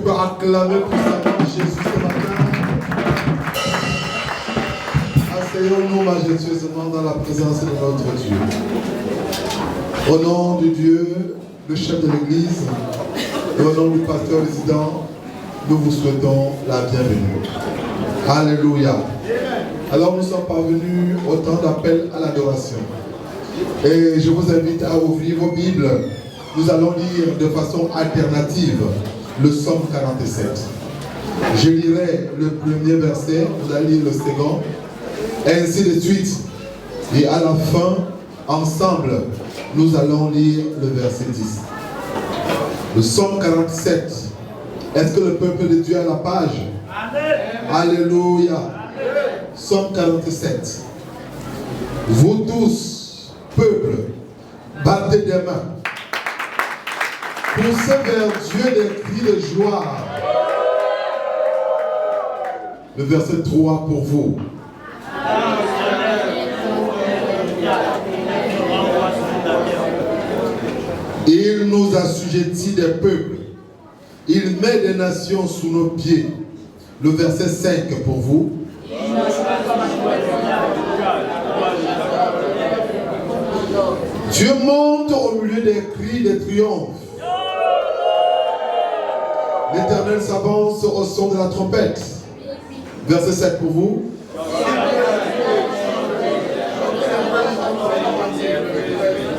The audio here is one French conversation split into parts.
peux acclamer puissamment Jésus ce matin. Asseyons-nous majestueusement dans la présence de notre Dieu. Au nom de Dieu, le chef de l'Église, et au nom du pasteur résident, nous vous souhaitons la bienvenue. Alléluia. Alors nous sommes parvenus au temps d'appel à l'adoration. Et je vous invite à ouvrir vos Bibles. Nous allons lire de façon alternative le Psaume 47. Je lirai le premier verset, vous allez lire le second, et ainsi de suite. Et à la fin, ensemble, nous allons lire le verset 10. Le Psaume 47. Est-ce que le peuple de Dieu a la page? Amen. Alléluia. Amen. Psaume 47. Vous tous, peuple, battez des mains. Poussez vers Dieu des cris de joie. Le verset 3 pour vous. Il nous assujettit des peuples. Il met des nations sous nos pieds. Le verset 5 pour vous. Dieu monte au milieu des cris de triomphe. L'Éternel s'avance au son de la trompette. Verset 7 pour vous.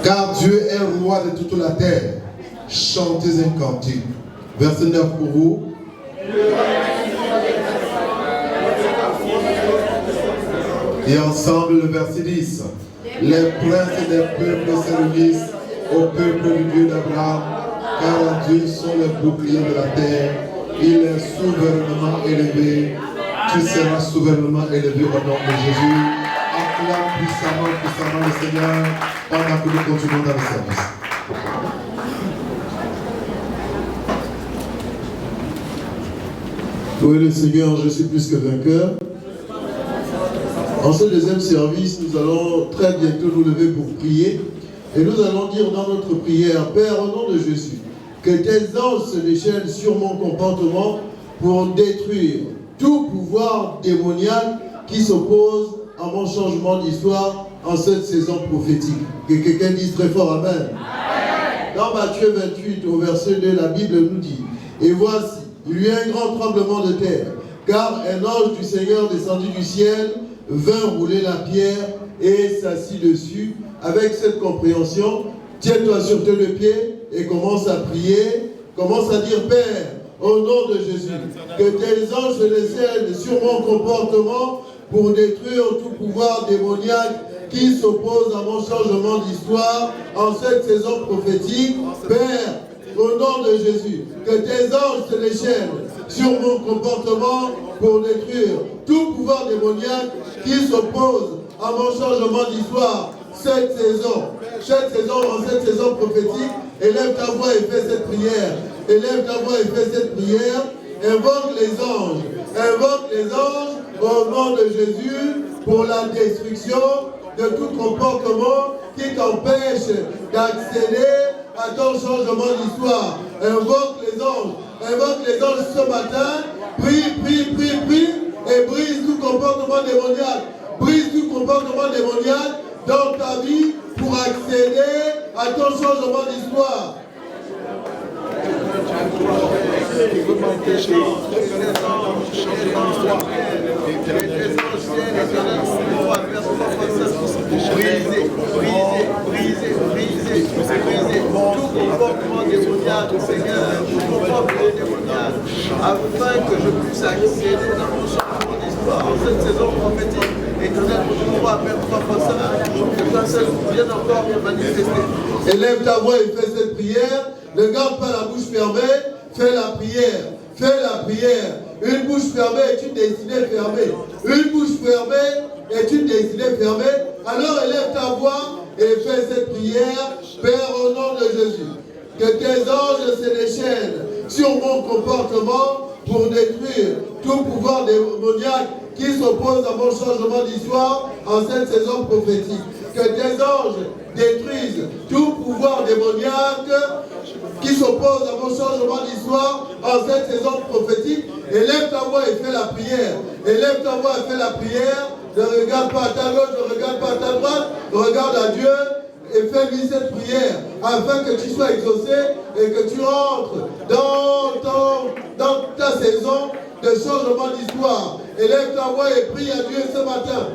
Car Dieu est roi de toute la terre. Chantez un cantique. Verset 9 pour vous. Et ensemble le verset 10. Les princes des peuples se réunissent au peuple du Dieu d'Abraham, car Dieu sont les boucliers de la terre. Il est souverainement élevé. Tu seras souverainement élevé au nom de Jésus. Acclame puissamment le Seigneur pendant que nous continuons dans le service. Louez le Seigneur, je suis plus que vainqueur. En ce deuxième service, nous allons très bientôt nous lever pour prier. Et nous allons dire dans notre prière, Père, au nom de Jésus, que tes anges se déchaînent sur mon comportement pour détruire tout pouvoir démoniaque qui s'oppose à mon changement d'histoire en cette saison prophétique. Que quelqu'un dise très fort Amen. Amen. Dans Matthieu 28, au verset 2, la Bible nous dit, et voici, il y eut un grand tremblement de terre, car un ange du Seigneur descendit du ciel, vint rouler la pierre et s'assit dessus. Avec cette compréhension, tiens-toi sur tes deux pieds et commence à prier, commence à dire, Père, au nom de Jésus, que tes anges se déchaînent sur mon comportement pour détruire tout pouvoir démoniaque qui s'oppose à mon changement d'histoire en cette saison prophétique. Père, au nom de Jésus, que tes anges se déchaînent sur mon comportement pour détruire tout pouvoir démoniaque qui s'oppose à mon changement d'histoire cette saison. En cette saison prophétique, élève ta voix et fais cette prière. Élève ta voix et fais cette prière. Invoque les anges au nom de Jésus pour la destruction de tout comportement qui t'empêche d'accéder à ton changement d'histoire. Invoque les anges ce matin. Prie et brise tout comportement démoniaque. Brise tout comportement démoniaque dans ta vie pour accéder à ton changement d'histoire. Tout comportement démoniaque, Seigneur, tout comportement démoniaque, afin que je puisse accéder dans mon changement d'histoire en cette saison prophétique. Et que je crois faire 3 fois ça, que toi seul viens encore me manifester. Élève ta voix et fais cette prière. Ne garde pas la bouche fermée, fais la prière. Fais la prière. Une bouche fermée est une destinée fermée. Une bouche fermée est une destinée fermée. Alors élève ta voix et fais cette prière. Père, au nom de Jésus, que tes anges se déchaînent sur mon comportement pour détruire tout pouvoir démoniaque qui s'oppose à mon changement d'histoire en cette saison prophétique. Que tes anges détruisent tout pouvoir démoniaque qui s'oppose à mon changement d'histoire en cette saison prophétique, élève ta voix et fais la prière. Élève ta voix et fais la prière. Ne regarde pas à ta gauche, ne regarde pas à ta droite, regarde à Dieu et fais-lui cette prière afin que tu sois exaucé et que tu rentres dans ta saison de changement d'histoire. Élève ta voix et prie à Dieu ce matin.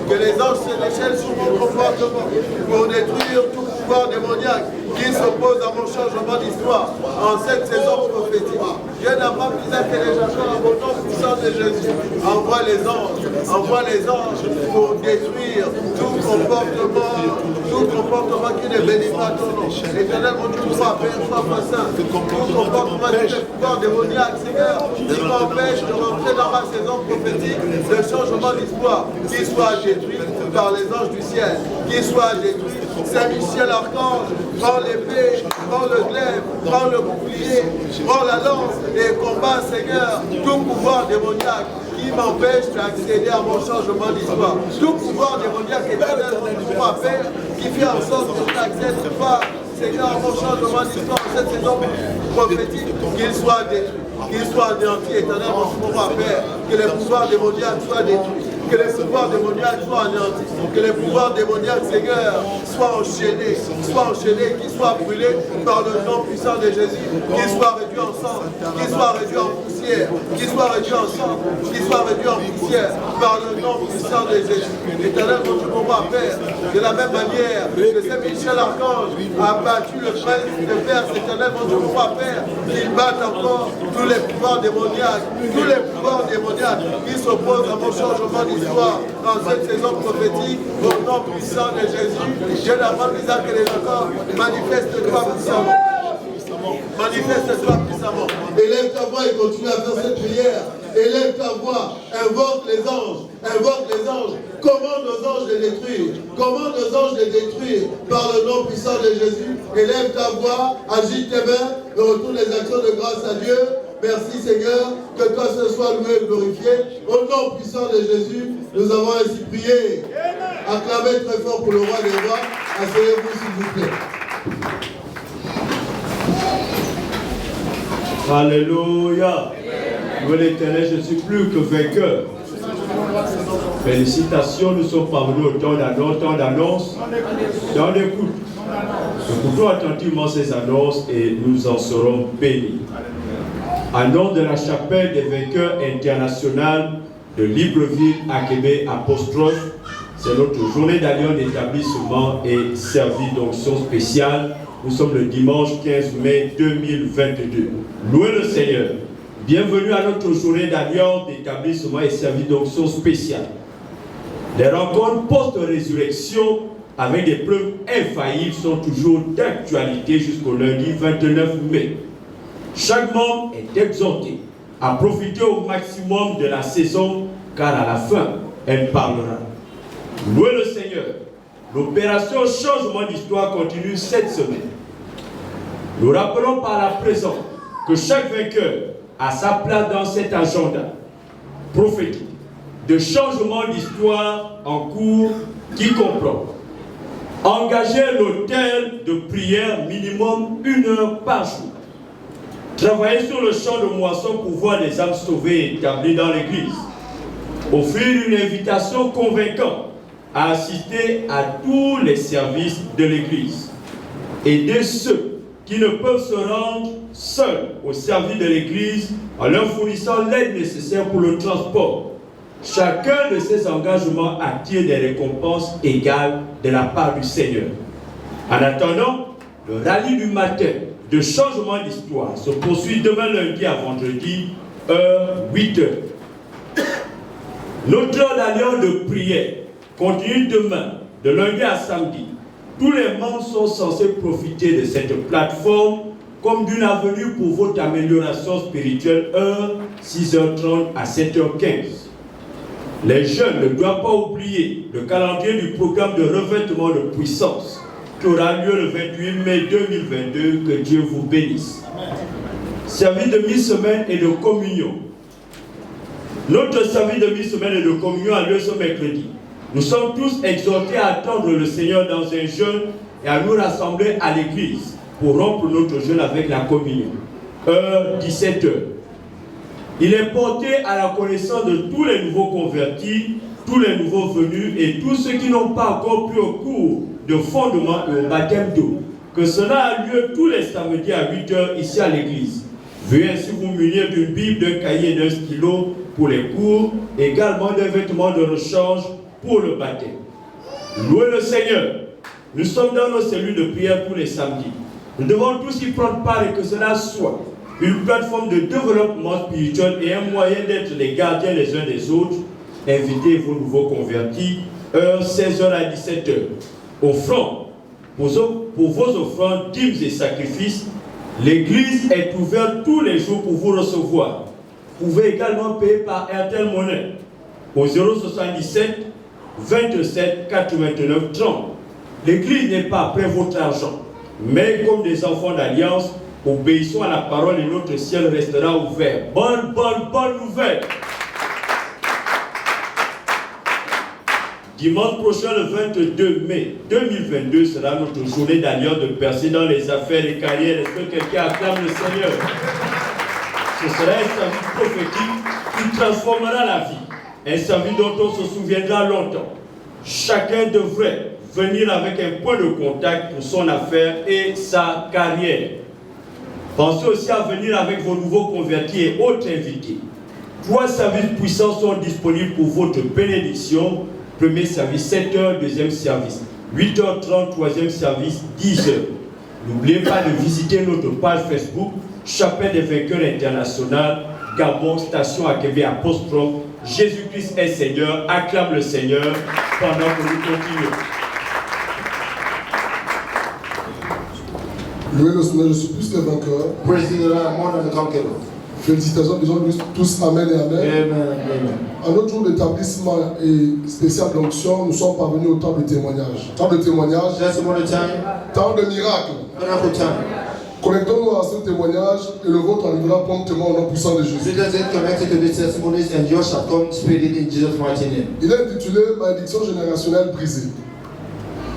Que les anges se déchaînent sur mon comportement pour détruire tout pouvoir démoniaque qui s'oppose à mon changement d'histoire en cette saison prophétique. Dieu n'a pas plus que les gens au nom puissant de Jésus. Envoie les anges pour détruire tout comportement qui ne bénit pas ton nom. Éternel, mon Dieu, sois Père, sois Saint. Tout comportement de pouvoir démoniaque, Seigneur, qui m'empêche de rentrer dans ma saison prophétique de changement d'histoire, qui soit détruit par les anges du ciel, qui soit détruit. Saint Michel Archange, prends l'épée, prends le glaive, prends le bouclier, prends la lance et combat, Seigneur, tout pouvoir démoniaque qui m'empêche d'accéder à mon changement d'histoire. Tout pouvoir démoniaque éternel, mon Père, qui fait en sorte que je n'accède pas, Seigneur, à mon changement d'histoire en cette saison prophétique, qu'il soit détruit, qu'il soit anéanti, éternel, mon Père, que les pouvoirs démoniaques soient détruits. Que les pouvoirs démoniaques soient anéantis, que les pouvoirs démoniaques, Seigneur, soient enchaînés, qu'ils soient brûlés par le nom puissant de Jésus, qu'ils soient réduits en sang, qu'ils soient réduits en poussière, qu'ils soient réduits en sang, qu'ils soient réduits en poussière par le nom puissant de Jésus. Éternel, mon Dieu, mon Père, de la même manière que Saint Michel Archange a battu le prince de Perse, éternel, mon Dieu, mon Père, qu'il batte encore tous les pouvoirs démoniaques qui s'opposent à mon changement d'histoire dans cette saison prophétique, au nom puissant de Jésus. Dieu n'a pas besoin que les encore manifeste-toi puissamment. Manifeste-toi puissamment. Élève ta voix et continue à faire cette prière. Élève ta voix, invoque les anges, commande aux anges de détruire, par le nom puissant de Jésus. Élève ta voix, agite tes mains et retourne les actions de grâce à Dieu. Merci Seigneur, que toi ce soit loué et glorifié. Au nom puissant de Jésus, nous avons ainsi prié. Acclamez très fort pour le roi des rois. Asseyez-vous s'il vous plaît. Alléluia. Loué l'Éternel, je suis plus que vainqueur. Félicitations, nous sommes parvenus au temps d'annonce, temps d'écoute. Écoutons attentivement ces annonces et nous en serons bénis. En nom de la chapelle des vainqueurs internationales de Libreville, Akébé, Apostrophe, c'est notre journée d'alliance d'établissement et service d'onction spéciale. Nous sommes le dimanche 15 mai 2022. Louez le Seigneur. Bienvenue à notre journée d'alliance d'établissement et service d'onction spéciale. Les rencontres post-résurrection avec des preuves infaillibles sont toujours d'actualité jusqu'au lundi 29 mai. Chaque membre est exhorté à profiter au maximum de la saison, car à la fin, elle parlera. Louez le Seigneur. L'opération changement d'histoire continue cette semaine. Nous rappelons par la présence que chaque vainqueur a sa place dans cet agenda prophétique de changement d'histoire en cours qui comprend engager l'autel de prière minimum 1 heure par jour. Travailler sur le champ de moisson pour voir les âmes sauvées établies dans l'Église. Offrir une invitation convaincante à assister à tous les services de l'Église. Aider ceux qui ne peuvent se rendre seuls au service de l'Église en leur fournissant l'aide nécessaire pour le transport. Chacun de ces engagements attire des récompenses égales de la part du Seigneur. En attendant, le rallye du matin de changement d'histoire se poursuit demain lundi à vendredi, heure 8h. Notre heure d'alliance de prière continue demain, de lundi à samedi. Tous les membres sont censés profiter de cette plateforme comme d'une avenue pour votre amélioration spirituelle, heure 6h30 à 7h15. Les jeunes ne doivent pas oublier le calendrier du programme de revêtement de puissance qui aura lieu le 28 mai 2022. Que Dieu vous bénisse. Service de mi-semaine et de communion. Notre service de mi-semaine et de communion a lieu ce mercredi. Nous sommes tous exhortés à attendre le Seigneur dans un jeûne et à nous rassembler à l'église pour rompre notre jeûne avec la communion. Heure 17h. Il est porté à la connaissance de tous les nouveaux convertis, tous les nouveaux venus et tous ceux qui n'ont pas encore pris au cours de fondement et au baptême d'eau, que cela a lieu tous les samedis à 8h ici à l'église. Veuillez ainsi vous munir d'une Bible, d'un cahier et d'un stylo pour les cours, également d'un vêtement de rechange pour le baptême. Louez le Seigneur. Nous sommes dans nos cellules de prière tous les samedis. Nous devons tous y prendre part et que cela soit une plateforme de développement spirituel et un moyen d'être les gardiens les uns des autres. Invitez vos nouveaux convertis, heure 16h à 17h. Offrande. Pour vos offrandes, dîmes et sacrifices, l'église est ouverte tous les jours pour vous recevoir. Vous pouvez également payer par Airtel Money au 077 27 89 30. L'église n'est pas après votre argent, mais comme des enfants d'alliance, obéissons à la parole et notre ciel restera ouvert. Bonne nouvelle. Dimanche prochain, le 22 mai 2022, sera notre journée d'alliance de percer dans les affaires et carrières. Est-ce que quelqu'un acclame le Seigneur? Ce sera un service prophétique qui transformera la vie. Un service dont on se souviendra longtemps. Chacun devrait venir avec un point de contact pour son affaire et sa carrière. Pensez aussi à venir avec vos nouveaux convertis et autres invités. 3 services puissants sont disponibles pour votre bénédiction. Premier service 7h, deuxième service 8h30, troisième service 10h. N'oubliez pas de visiter notre page Facebook Chapelle des Vainqueurs International, Gabon, Station Akébé Apostrophe. Jésus-Christ est Seigneur. Acclame le Seigneur pendant que nous continuons. Louez le Seigneur, je suis plus que vainqueur. Praise the Lord, more than a conqueror. Félicitations, disons tous Amen et Amen. Amen. À notre jour d'établissement et spécial d'onction, nous sommes parvenus au temps de témoignage. Temps de témoignage, Testimony time. temps de miracle. Miracle time. Connectons-nous à ce témoignage et le vôtre arrivera promptement au nom puissant de Jésus. Let us get connected to these testimonies and yours shall come speedily in Jesus' mighty name. Il est intitulé Malédiction générationnelle brisée.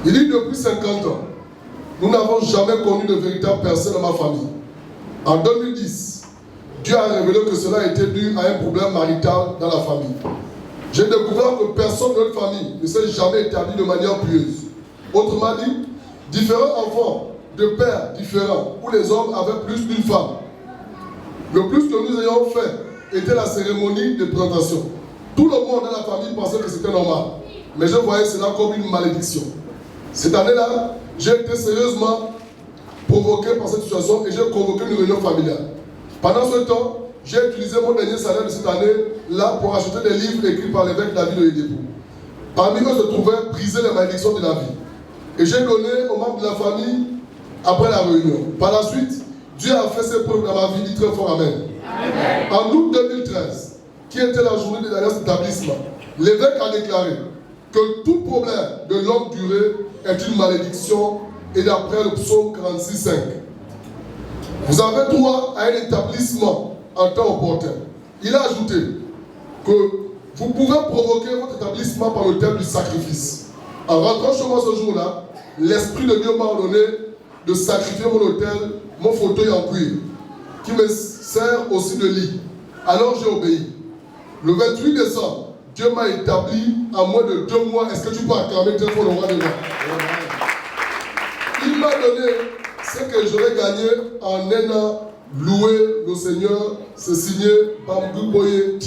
Il dit depuis 50 ans, nous n'avons jamais connu de véritable percée dans ma famille. En 2010, Dieu a révélé que cela était dû à un problème marital dans la famille. J'ai découvert que personne de notre famille ne s'est jamais établi de manière pieuse. Autrement dit, différents enfants de pères différents où les hommes avaient plus d'une femme. Le plus que nous ayons fait était la cérémonie de présentation. Tout le monde dans la famille pensait que c'était normal. Mais je voyais cela comme une malédiction. Cette année-là, j'ai été sérieusement provoqué par cette situation et j'ai convoqué une réunion familiale. Pendant ce temps, j'ai utilisé mon dernier salaire de cette année-là pour acheter des livres écrits par l'évêque David Oyedepo. Parmi eux se trouvait Briser les malédictions de la vie. Et j'ai donné aux membres de la famille après la réunion. Par la suite, Dieu a fait ses preuves dans ma vie, dit très fort Amen. Amen. En août 2013, qui était la journée de l'alliance d'établissement, l'évêque a déclaré que tout problème de longue durée est une malédiction et d'après le psaume 46,5. Vous avez droit à un établissement en temps opportun. Il a ajouté que vous pouvez provoquer votre établissement par le thème du sacrifice. En rentrant chez moi ce jour-là, l'Esprit de Dieu m'a ordonné de sacrifier mon hôtel, mon fauteuil en cuir, qui me sert aussi de lit. Alors j'ai obéi. Le 28 décembre, Dieu m'a établi en moins de 2 mois. Est-ce que tu peux acclamer très fort le roi des rois? Il m'a donné ce que j'aurais gagné en un an. Louer le Seigneur, c'est signé Bambou Boye T.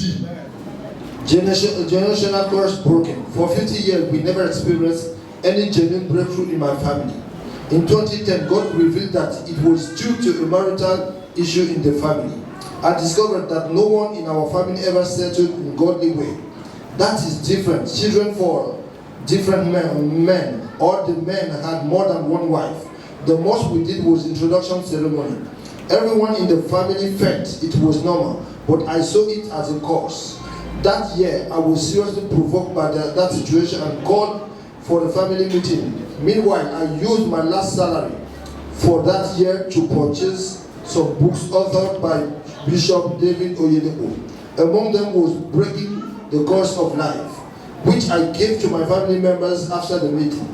Generational curse broken. For 50 years, we never experienced any genuine breakthrough in my family. In 2010, God revealed that it was due to a marital issue in the family. I discovered that no one in our family ever settled in godly way. That is different. Children for different men, or the men had more than one wife. The most we did was introduction ceremony. Everyone in the family felt it was normal, but I saw it as a curse. That year, I was seriously provoked by that situation and called for a family meeting. Meanwhile, I used my last salary for that year to purchase some books authored by Bishop David Oyedepo. Among them was Breaking the Curse of Life. which I gave to my family members after the meeting.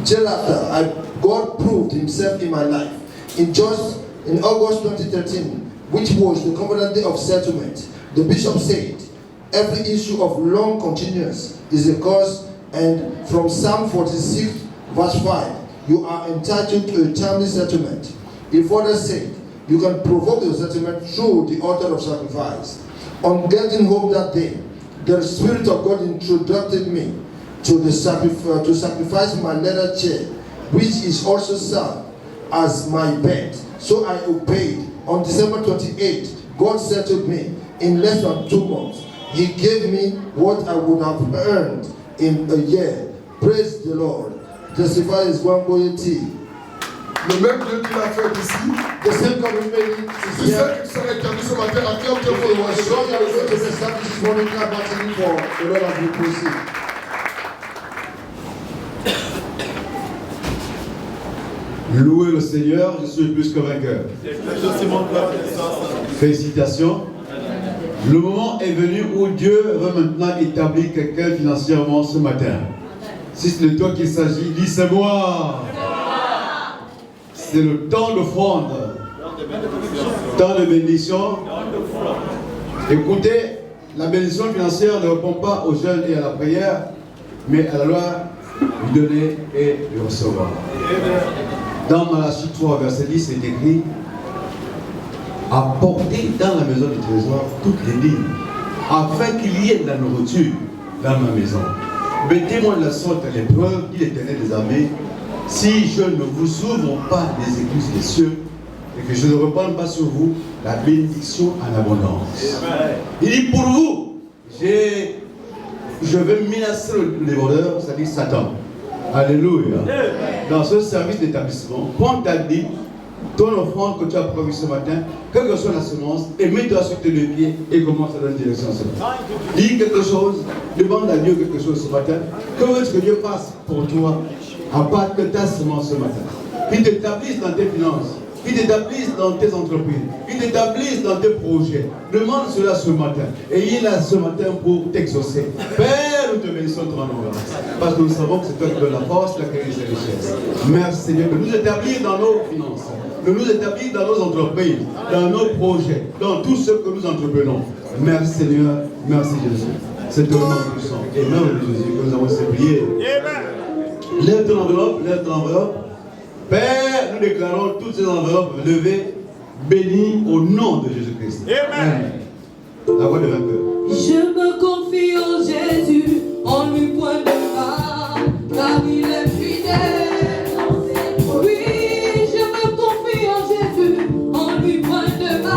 Thereafter, God proved himself in my life. In August 2013, which was the covenant day of settlement, the bishop said, every issue of long continuance is a cause, and from Psalm 46, verse 5, you are entitled to a timely settlement. He further said, you can provoke your settlement through the altar of sacrifice. On getting home that day, the Spirit of God introduced me to sacrifice my leather chair, which is also served as my bed. So I obeyed. On December 28th, God settled me in less than 2 months. He gave me what I would have earned in a year. Praise the Lord. Testify is one boy T. Le même Dieu qui l'a fait ici, The same God who made it tu is sais here. qu'il serait établi ce matin, acclame Dieu pour le I'm worship. sure you are going to be established this morning. Clap back for the Lord as we proceed. Louez le Seigneur, je suis plus que vainqueur. Félicitations. Le moment est venu où Dieu veut maintenant établir quelqu'un financièrement ce matin. Si c'est de toi qu'il s'agit, dis c'est moi. C'est le temps d'offrande, temps de bénédiction. Écoutez, la bénédiction financière ne répond pas aux jeunes et à la prière, mais à la loi du donner et du recevoir. Dans Malachie 3, verset 10, c'est écrit: apportez dans la maison du trésor toutes les lignes, afin qu'il y ait de la nourriture dans ma maison. Mettez-moi de la sorte à l'épreuve, dit l'Éternel des armées, si je ne vous ouvre pas les écluses des cieux, et que je ne reprends pas sur vous la bénédiction en abondance. Il dit pour vous, je vais menacer les voleurs, c'est-à-dire Satan. Alléluia. Dans ce service d'établissement, prends ta dîme, ton offrande que tu as prévue ce matin, quelle que soit la semence, et mets-toi sur tes deux pieds et commence à donner direction à cela. Dis quelque chose, demande à Dieu quelque chose ce matin. Que veux-tu que Dieu fasse pour toi, à part que ta semence ce matin? Qu'il t'établisse dans tes finances, qu'il t'établisse dans tes entreprises, qu'il t'établisse dans tes projets. Demande cela ce matin. Et il est là ce matin pour t'exaucer. Père, nous te bénissons ton nom. Parce que nous savons que c'est toi qui donnes la force, la qualité et la richesse. Merci Seigneur de nous établir dans nos finances, de nous établir dans nos entreprises, dans nos projets, dans tout ce que nous entreprenons. Merci Seigneur, merci Jésus. C'est un nom puissant et merveilleux Jésus que nous avons ces prières. Lève ton enveloppe, lève ton enveloppe. Père, nous déclarons toutes ces enveloppes levées, bénies au nom de Jésus-Christ. Amen. La voix de vainqueur. Je me confie en Jésus, en lui point de mal, car il est fidèle. Oui, je me confie en Jésus, en lui point de mal.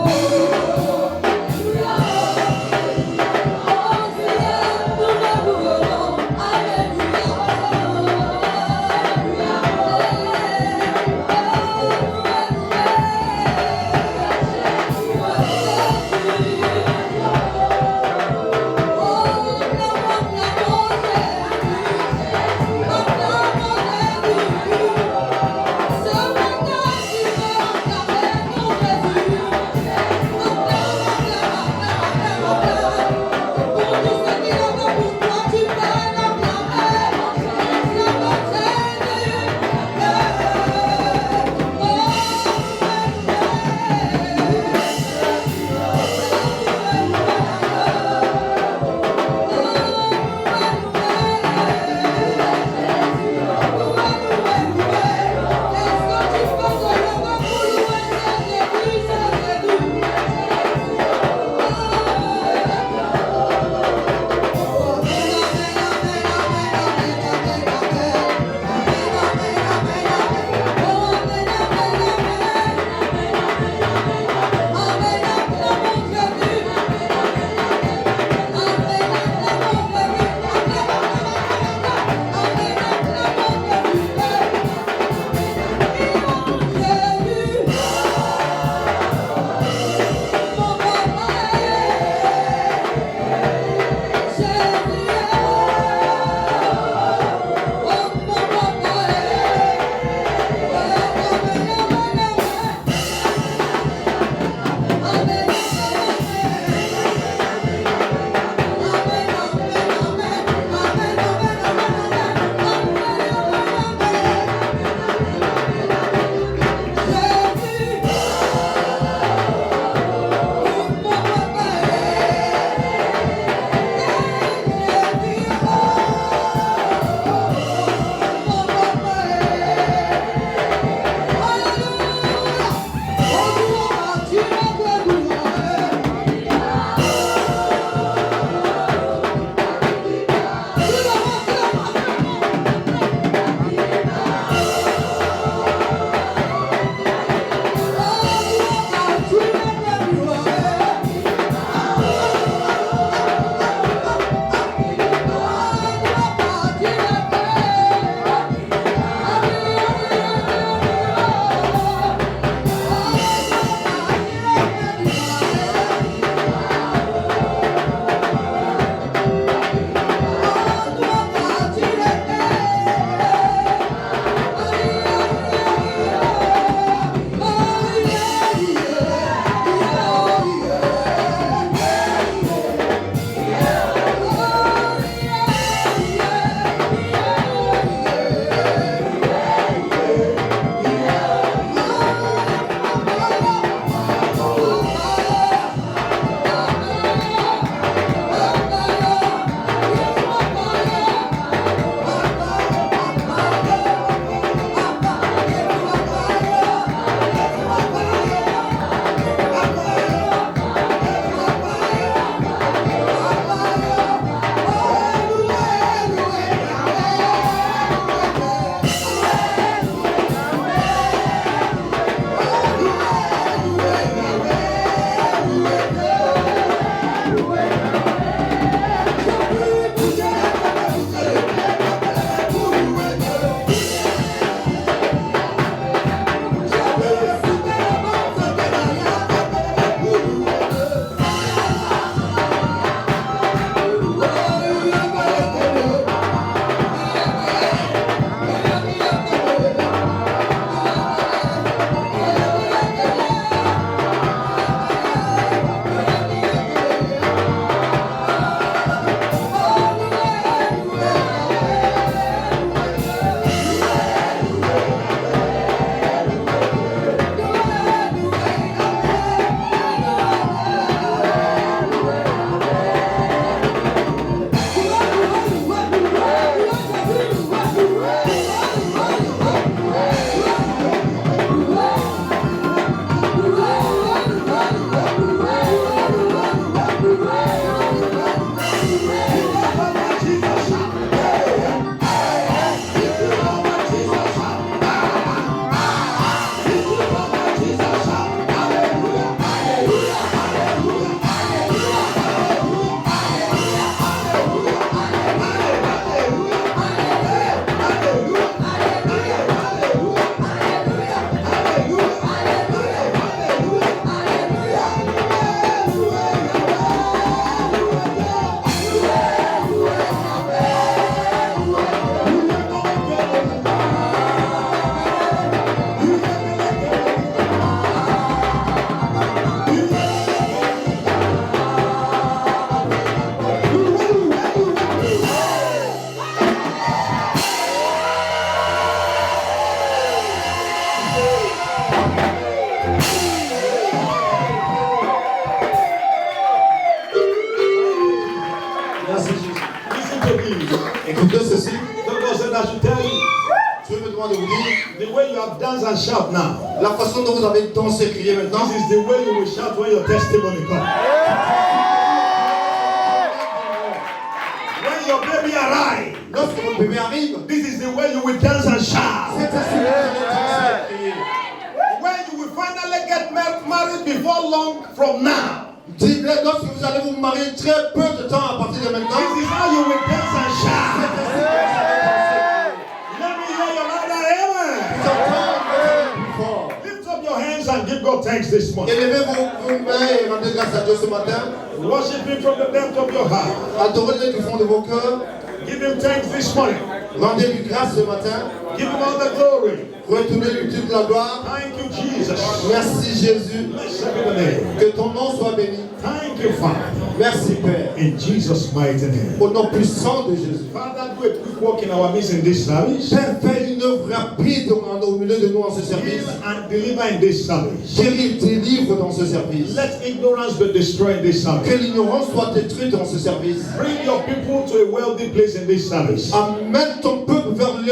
Oh Merci Jésus. Listen to me. Écoutez ceci. The Lord said I should tell you, Dieu me demande de vous dire the way you have danced and shout now, la façon dont vous avez dansé et crié maintenant. this is the way you will shout when your testimony comes. When your baby arrives, Lorsque votre bébé arrive, this is the way you will dance and shout. c'est ainsi que vous allez danser et crier. When you will finally get married before long from now, Dites-le lorsque vous allez vous marier très peu de temps à partir de maintenant. this is how you will dance and C'est shout. ainsi que vous allez danser. Let me hear your louder amen. J'entends plus fort. Lift up your hands and give God thanks this morning. Élevez vos mains et rendez grâce à Dieu ce matin. Worship Him from the depth of your heart. Adorez-le du fond de vos cœurs. Give Him thanks this morning. Rendez-lui grâce ce matin. Give Him all the glory. Retournez-lui toute la gloire. Thank you, Jesus. Merci Jésus. Blessed be the name. Que ton nom soit béni. Thank you, Father. Merci Père. In Jesus' mighty name. Au nom puissant de Jésus. Father, do a quick work in our midst in this service. Père, fais une œuvre rapide au milieu de nous en ce service. Heal and deliver in this service. Guéris, délivre dans ce service. Let ignorance be destroyed in this Que service. l'ignorance soit détruite dans ce service. Bring your people to a wealthy place in this service. Amène ton peuple vers le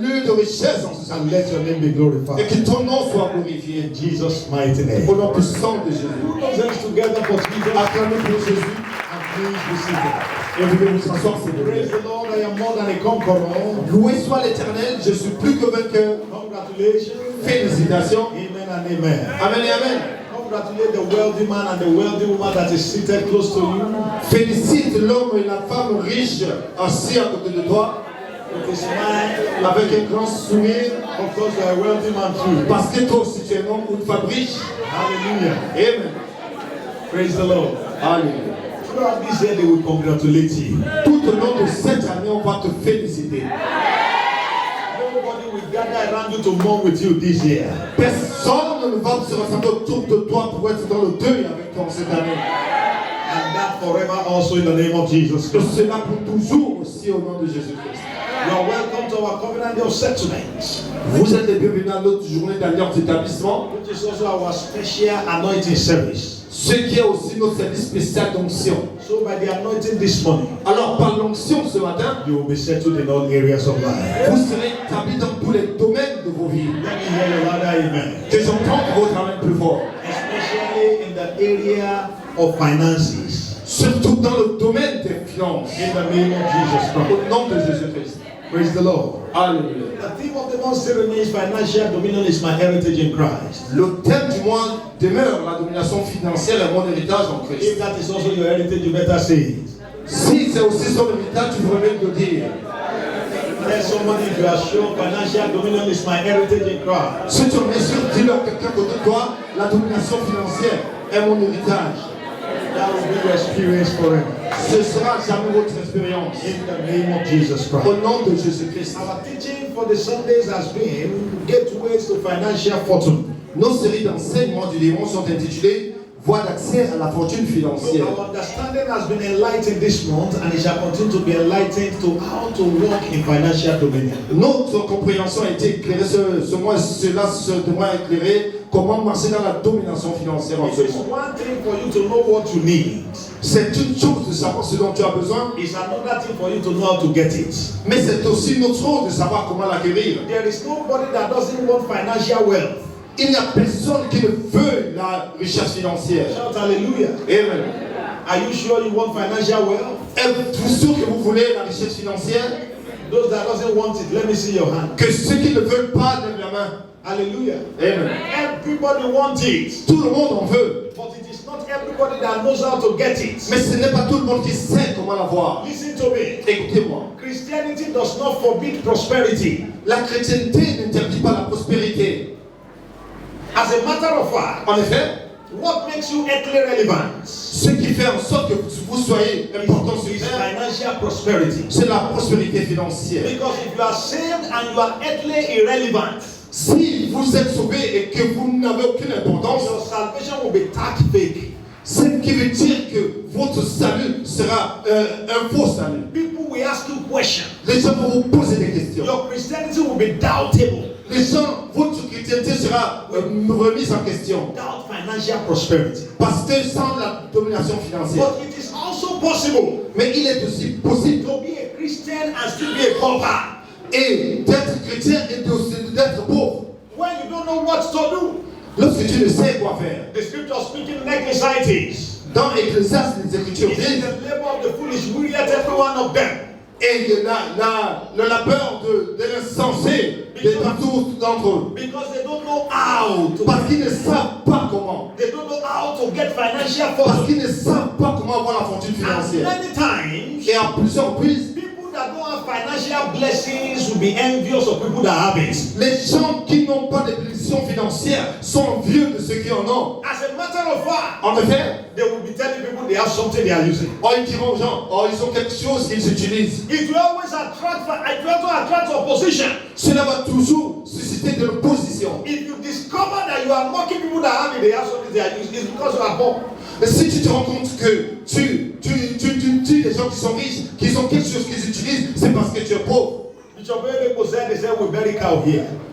lieu de richesse dans ce And service. let your name be Et glorified. que ton nom soit glorifié. In Jesus' mighty name. Au nom puissant de Jésus. Put those hands together for Jesus Acclamez pour Jésus. and please receive it. Et vous pouvez vous asseoir, s'il vous plaît. Praise the Lord, I am more than a conqueror. Loué soit l'Éternel, je suis plus que vainqueur. Congratulations. Félicitations. Amen and amen. Amen et amen. Congratulate the wealthy man and the wealthy woman that is seated close to you. Félicite l'homme et la femme riche assis à côté de toi With a smile. avec un grand sourire Of course, you are a wealthy man too. parce que toi aussi tu es un homme ou une femme riche. Hallelujah. Amen. Praise the Lord. Alléluia. Throughout this year, they will congratulate you. Tout au long de cette année, on va te féliciter. Nobody will gather around you to mourn with you this year. Personne ne va se rassembler autour de toi pour être dans le deuil avec toi en cette année. And that forever also in the name of Jesus Que Christ. cela pour toujours aussi au nom de Jésus-Christ. You are welcome to our covenant day of settlement, Vous êtes les bienvenus à notre journée d'alliance d'établissement, which is also our special anointing service. ce qui est aussi notre service spécial d'onction. So by the anointing this morning, Alors par l'onction ce matin, you will be settled in all areas of life. vous serez établis dans tous les domaines de vos vies. Let me hear your louder amen. Que j'entende votre amen plus fort. Especially in the area of finances. Surtout dans le domaine des finances. In the name of Jesus Christ. Au nom de Jésus-Christ. Praise the Lord. Alléluia. The theme of the month still remains financial dominion is my heritage in Christ. Le thème du mois demeure la domination financière et mon héritage en Christ. If that is also your heritage, you better say it. Si c'est aussi son héritage, tu devrais même le dire. Tell somebody if you are sure financial dominion is my heritage in Christ. Si tu en es sûr, dis-le à quelqu'un côté de toi, la domination financière est mon héritage. That will be your experience forever. Ce sera jamais votre expérience. In the name of Jesus Christ. Au nom de Jésus-Christ. Our teaching for the Sundays has been gateways to financial fortune. Nos séries d'enseignements du dimanche sont intitulées Voies d'accès à la fortune So financière. our understanding has been enlightened this month and it shall continue to be enlightened to how to walk in financial dominion. Notre compréhension a été éclairée ce mois, cela se devra éclairer comment marcher dans la domination financière en It ce is moment. one thing for you to know what you need. C'est une chose de savoir ce dont tu as besoin, It's another thing for you to know how to get it. mais c'est aussi une autre chose de savoir comment l'acquérir. There is nobody that doesn't want financial wealth. Il n'y a personne qui ne veut la richesse financière. Shout hallelujah. Amen. Are you sure you want financial wealth? Êtes-vous sûr que vous voulez la richesse financière? Those that doesn't want it, let me see your hand. Que ceux qui ne veulent pas lèvent la main. Hallelujah. Amen. Everybody wants it. Tout le monde en veut, But it is not everybody that knows how to get it. mais ce n'est pas tout le monde qui sait comment l'avoir. Listen to me. Écoutez-moi. Christianity does not forbid prosperity. La chrétienté n'interdit pas la prospérité. As a matter of fact, En effet, what makes you earthly relevant ce qui fait en sorte que vous soyez important sur is terre, financial prosperity. c'est la prospérité financière. Because if you are saved and you are earthly irrelevant, Si vous êtes sauvé et que vous n'avez aucune importance, your salvation will be tax fake. Ce qui veut dire que votre salut sera un faux salut. People will ask you questions. Les gens vont vous poser des questions. Your Christianity will be doubtable. Les gens, votre chrétienté sera remise en question. Without financial prosperity. Parce que sans la domination financière. But it is also possible. Mais il est aussi possible to be a Christian and still be a pauper. Et d'être chrétien et aussi d'être pauvre. When you don't know what to do. Lorsque tu ne sais quoi faire. The scripture speaking in Ecclesiastes. Dans Ecclésiaste, les Écritures disent the labor of the foolish wearieth every one of them. Et le labeur de l'insensé dans tous d'entre eux. Because they don't know how to. Parce qu'ils ne savent pas comment. They don't know how to get financial Parce fortune. qu'ils ne savent pas comment avoir la fortune financière. And many times. Et à plusieurs reprises. People that don't have financial blessings will be envious of people that have it. Les gens qui n'ont pas de bénédictions financières sont envieux de ceux qui en ont. As a matter of fact, en effet, they will be telling people they have something they are using. Oh, ils diront aux gens, oh, ils ont quelque chose qu'ils utilisent. It will always attract opposition. Cela va toujours susciter de l'opposition. If you discover that you are mocking people that have it, they have something they are using, it's because you are poor. Mais si tu te rends compte que tu dis les gens qui sont riches, qu'ils ont quelque chose qu'ils utilisent, c'est parce que tu es pauvre.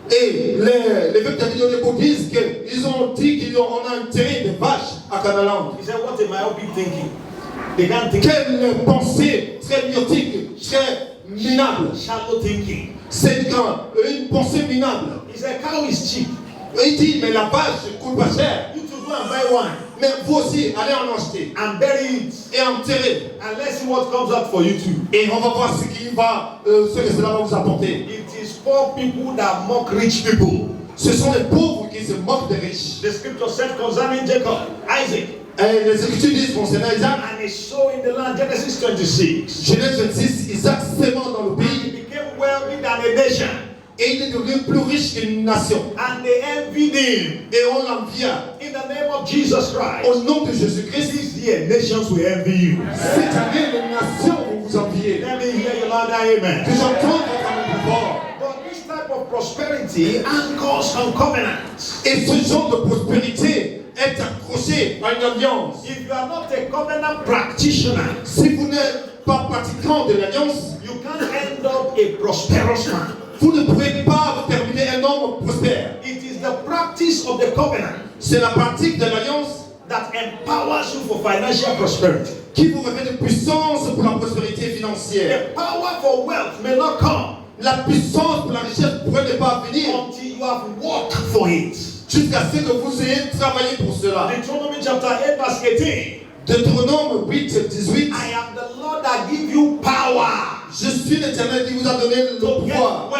Et l'évêque David Onebo disent qu'ils ont dit qu'on a enterré des vaches à Canaland. Quelle pensée très myotique, très minable. C'est une pensée minable. Il dit, mais la vache coûte pas cher. Mais vous aussi, allez en acheter. And bury it. Et enterrer. And let's see what comes out for you too. Et on va voir ce que cela va vous apporter. It is poor people that mock rich people. Ce sont les pauvres qui se moquent des riches. The scripture said concerning Jacob, Isaac. Et les Écritures disent concernant Isaac. And he saw in the land, Genesis 26. Genèse 26, Isaac s'aimant dans le pays. He became wealthy than a nation. Et il est devenu plus riche qu'une nation. And they envied him. Et on l'envia. In the name of Jesus Christ. Au nom de Jésus-Christ. This year, nations will envy you. Cette année, les nations vont vous envier. Let me hear you loud, amen. Que j'entende votre amen plus fort. But this type of prosperity anchors on covenants. Et ce genre de prospérité est accroché à une alliance. If you are not a covenant practitioner, si vous n'êtes pas pratiquant de l'alliance, you can't end up a prosperous man. Vous ne pouvez pas terminer un homme prospère. It is the practice of the covenant. C'est la pratique de l'alliance that empowers you for financial prosperity. Qui vous révèle de puissance pour la prospérité financière. The power for wealth may not come. La puissance pour la richesse pourrait ne pas venir until you have worked for it. Jusqu'à ce que vous ayez travaillé pour cela. Deuteronomy chapter 8 verse 18. Deutéronome 8, 18. I am the Lord that give you power. Je suis l'Éternel qui vous a donné le pouvoir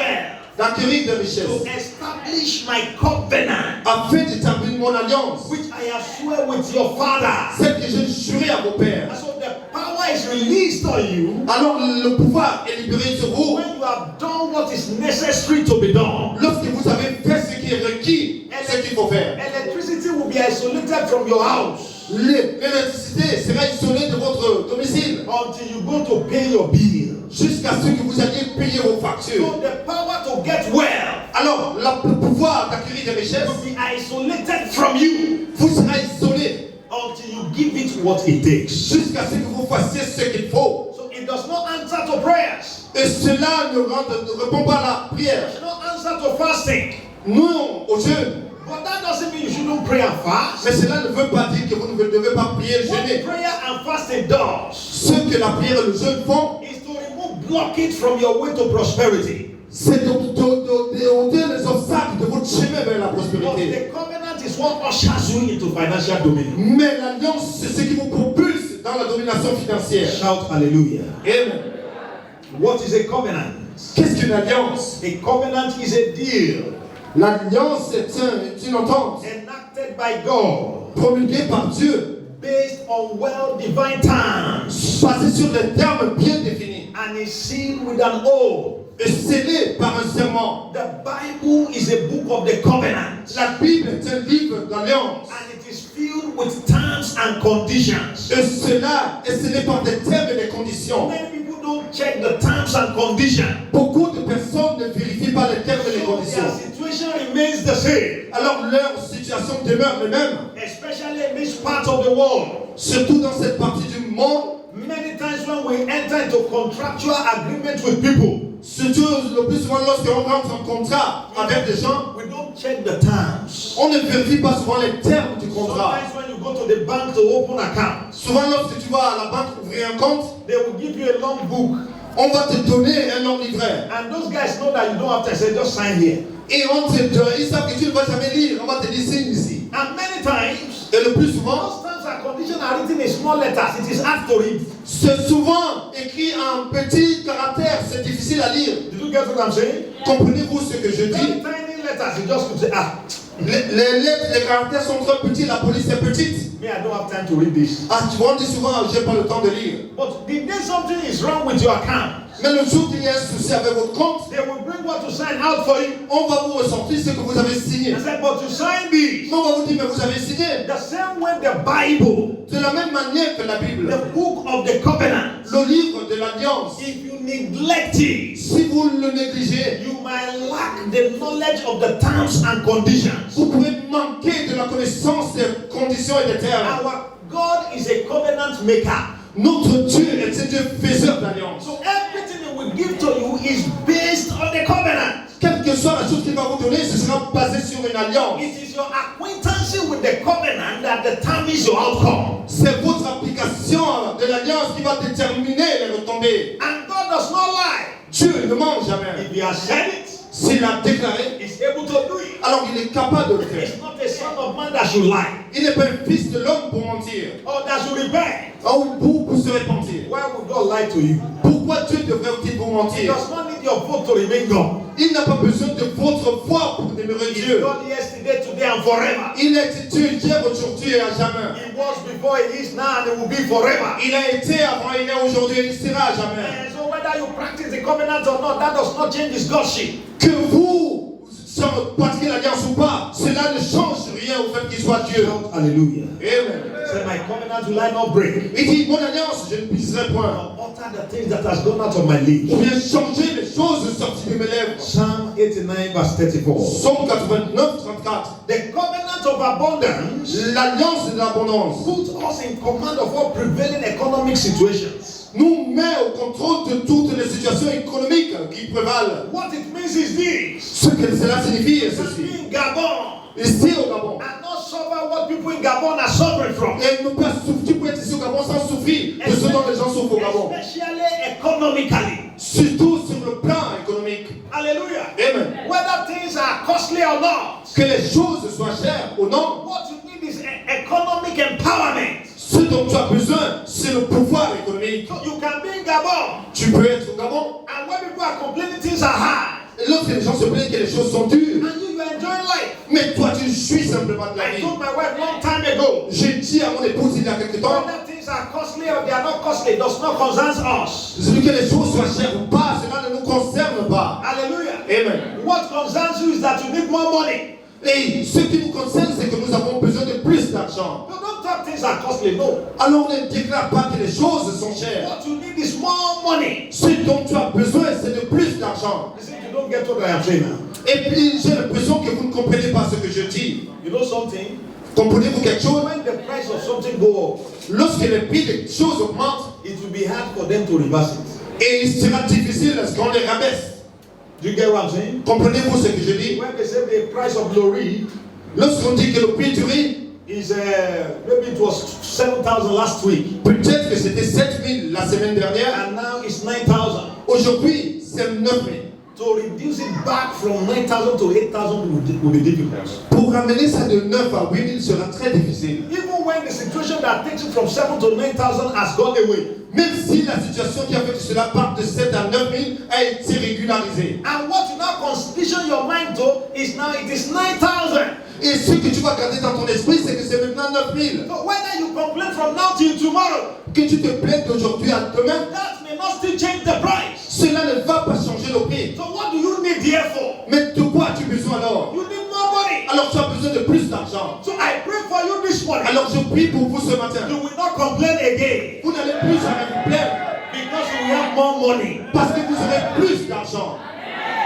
d'acquérir des richesses. To establish my covenant. Afin d'établir mon alliance. Which I have sworn with your father. Celle que j'ai juré à vos pères. And so the power is released on you. Alors le pouvoir est libéré sur vous. When you have done what is necessary to be done. Lorsque vous avez fait ce qui est requis, ce qu'il faut faire. Electricity will be isolated from your house. L'électricité sera isolée de votre domicile. Until you go to pay your bill. Jusqu'à ce que vous alliez payer vos factures. So the power to get wealth. Alors le pouvoir d'acquérir des richesses will be isolated from you. Vous serez isolé. Until you give it what it takes. Jusqu'à ce que vous fassiez ce qu'il faut. So it does not answer to prayers. Et cela ne répond pas à la prière. It does not answer to fasting. Non, au jeûne. But that doesn't mean you shouldn't pray and fast. Mais cela ne veut pas dire que vous ne devez pas prier et jeûner. What prayer and fasting does. Ce que la prière et le jeûne font, is to remove blockage from your way to prosperity. C'est d'ôter les obstacles de votre chemin vers la prospérité. The covenant is what ushers you into financial dominion. Mais l'alliance, c'est ce qui vous propulse dans la domination financière. Shout hallelujah. Amen. What is a covenant? Qu'est-ce qu'une alliance? A covenant is a deal. L'alliance est une entente enacted by God, promulguée par Dieu, based on well-defined terms, basée sur des termes bien définis, and is sealed with an oath. Et scellée par un serment. The Bible is a book of the covenant. La Bible est un livre d'alliance. And it is filled with terms and conditions. Et cela est scellé par des termes et des conditions. Many people don't check the terms and conditions. Beaucoup de personnes ne vérifient pas les termes et les conditions. Their situation remains the same. Alors leur situation demeure la même. Especially in this part of the world. surtout dans cette partie du monde, many times when we enter into contractual agreement with people, surtout le plus souvent lorsqu'on rentre en contrat avec des gens, we don't check the terms. on ne vérifie pas souvent les termes du contrat. Sometimes when you go to the bank to open account, Souvent lorsque tu vas à la banque ouvrir un compte, they will give you a long book. on va te donner un long livret. And those guys know that you don't have to say, just sign here. Et ils savent que tu ne vas jamais lire. On va te dire signe ici. And many times, Et le plus souvent, those terms and conditions are written in small letters. It is hard to read. c'est souvent écrit en petit caractère. C'est difficile à lire. Did you get what I'm saying? Comprenez-vous ce que je Very dis? tiny letters. You just could say, Les lettres, les caractères sont trop petits. La police est petite. me, I don't have time to read this. Tu vois, on dit souvent, j'ai pas le temps de lire. But the day something is wrong with your account, Mais le jour qu'il y a un souci avec votre compte, they will bring what to sign out for you. on va vous ressortir ce que vous avez signé. I said, but to sign this, On va vous dire, mais vous avez signé. the same way the Bible, De la même manière que la Bible, the book of the covenant, le livre de l'Alliance, if you neglect it, si vous le négligez, you might lack the knowledge of the terms and conditions. vous pouvez manquer de la connaissance des conditions et des termes. Our God is a covenant maker. Notre Dieu est un Dieu faiseur d'alliance. So everything he will give to you is based on the covenant. Quelle que soit la chose qu'il va vous donner, ce sera basé sur une alliance. It is your acquaintance with the covenant that determines your outcome. C'est votre application de l'alliance qui va déterminer les retombées. And God does not lie. Dieu ne ment jamais. If he has said it, S'il a déclaré, he's able to do it. alors il est capable de le faire. He's not a son of man that should lie Il n'est pas un fils de l'homme pour mentir. or that should repent. Ou pour se repentir. Why would God lie to you? Pourquoi Dieu devrait-il vous He mentir? does not need your vote to remain God. Il n'a pas besoin de votre foi pour demeurer He's Dieu. God yesterday, today, and forever. Il est Dieu hier, aujourd'hui et à jamais. He was before, he is now, and he will be forever. Il a été avant, il est aujourd'hui et il sera à jamais. And so whether you practice the covenant or not, that does not change his Godship. Que vous pratiquez l'alliance ou pas, cela ne change rien au fait qu'il soit Dieu. Hallelujah. Amen. Say, my covenant will I not break. Il dit, mon alliance, je ne briserai point. Utter the things that has gone out of my lips. Ou bien changer les choses sorties de mes lèvres. Psalm 89 verse 34. Psaume 89, 34. The covenant of abundance L'alliance de l'abondance puts us in command of all prevailing economic situations. nous met au contrôle de toutes les situations économiques qui prévalent. What it means is this. Ce que cela signifie est ceci. In Gabon, Ici au Gabon, and not suffer what people in Gabon are suffering from. et ne pas souffrir, tu peux être ici au Gabon sans souffrir de ce dont les gens souffrent au Gabon. Especially economically. Surtout sur le plan économique. Hallelujah. Amen. Whether things are costly or not, Que les choses soient chères ou non, what you need is economic empowerment. ce dont tu as besoin, c'est le pouvoir économique. So you can be in Gabon, Tu peux être au Gabon, and when people are complaining things are hard, et lorsque les gens se plaignent que les choses sont dures, and you are enjoying life. mais toi tu jouis simplement de la I vie. told my wife long time ago, J'ai dit à mon épouse il y a quelque temps, whether things are costly or they are not costly does not concern us. celui que les choses soient chères ou pas, cela ne nous concerne pas. Hallelujah. Amen. What concerns you is that you need more money. Et ce qui nous concerne, c'est que nous avons besoin de plus d'argent. No, don't talk things are costly, no. Alors ne déclare pas que les choses sont chères. What you need is more money. Ce dont tu as besoin, c'est de plus d'argent. You see, you don't get what I am saying now. Et puis j'ai l'impression que vous ne comprenez pas ce que je dis. You know something? Comprenez-vous quelque chose? When the price of something go Lorsque les prix des choses augmentent, up, it will be hard for them to reverse it. et il sera difficile lorsqu'on les rabaisse. Do you get what I'm saying? Comprenez-vous ce que je dis? When they say the price of lorry Lorsqu'on dit que le prix du riz, is maybe it was 7,000 last week, peut-être que c'était 7 000 la semaine dernière, and now it's 9,000. aujourd'hui c'est 9 000. To reduce it back from 9,000 to 8,000 will be difficult. Pour ramener ça de 9 à 8 000 sera très difficile. Even when the situation that takes it from 7 to 9,000 has gone away. Même si la situation qui a fait que cela parte de 7 à 9 000 a été régularisée. And what you now condition your mind to is now it is 9,000. Et ce que tu vas garder dans ton esprit, c'est que c'est maintenant 9 000. So whether you complain from now till tomorrow, Que tu te plaignes d'aujourd'hui à demain, that may not still change the price. cela ne va pas changer le prix. So what do you need here for? Mais de quoi as-tu besoin alors? You need more money. Alors tu as besoin de plus d'argent. So I pray for you this morning. Alors je prie pour vous ce matin. You will not complain again Vous n'allez plus jamais vous plaindre because you will have more money. parce que vous aurez plus d'argent.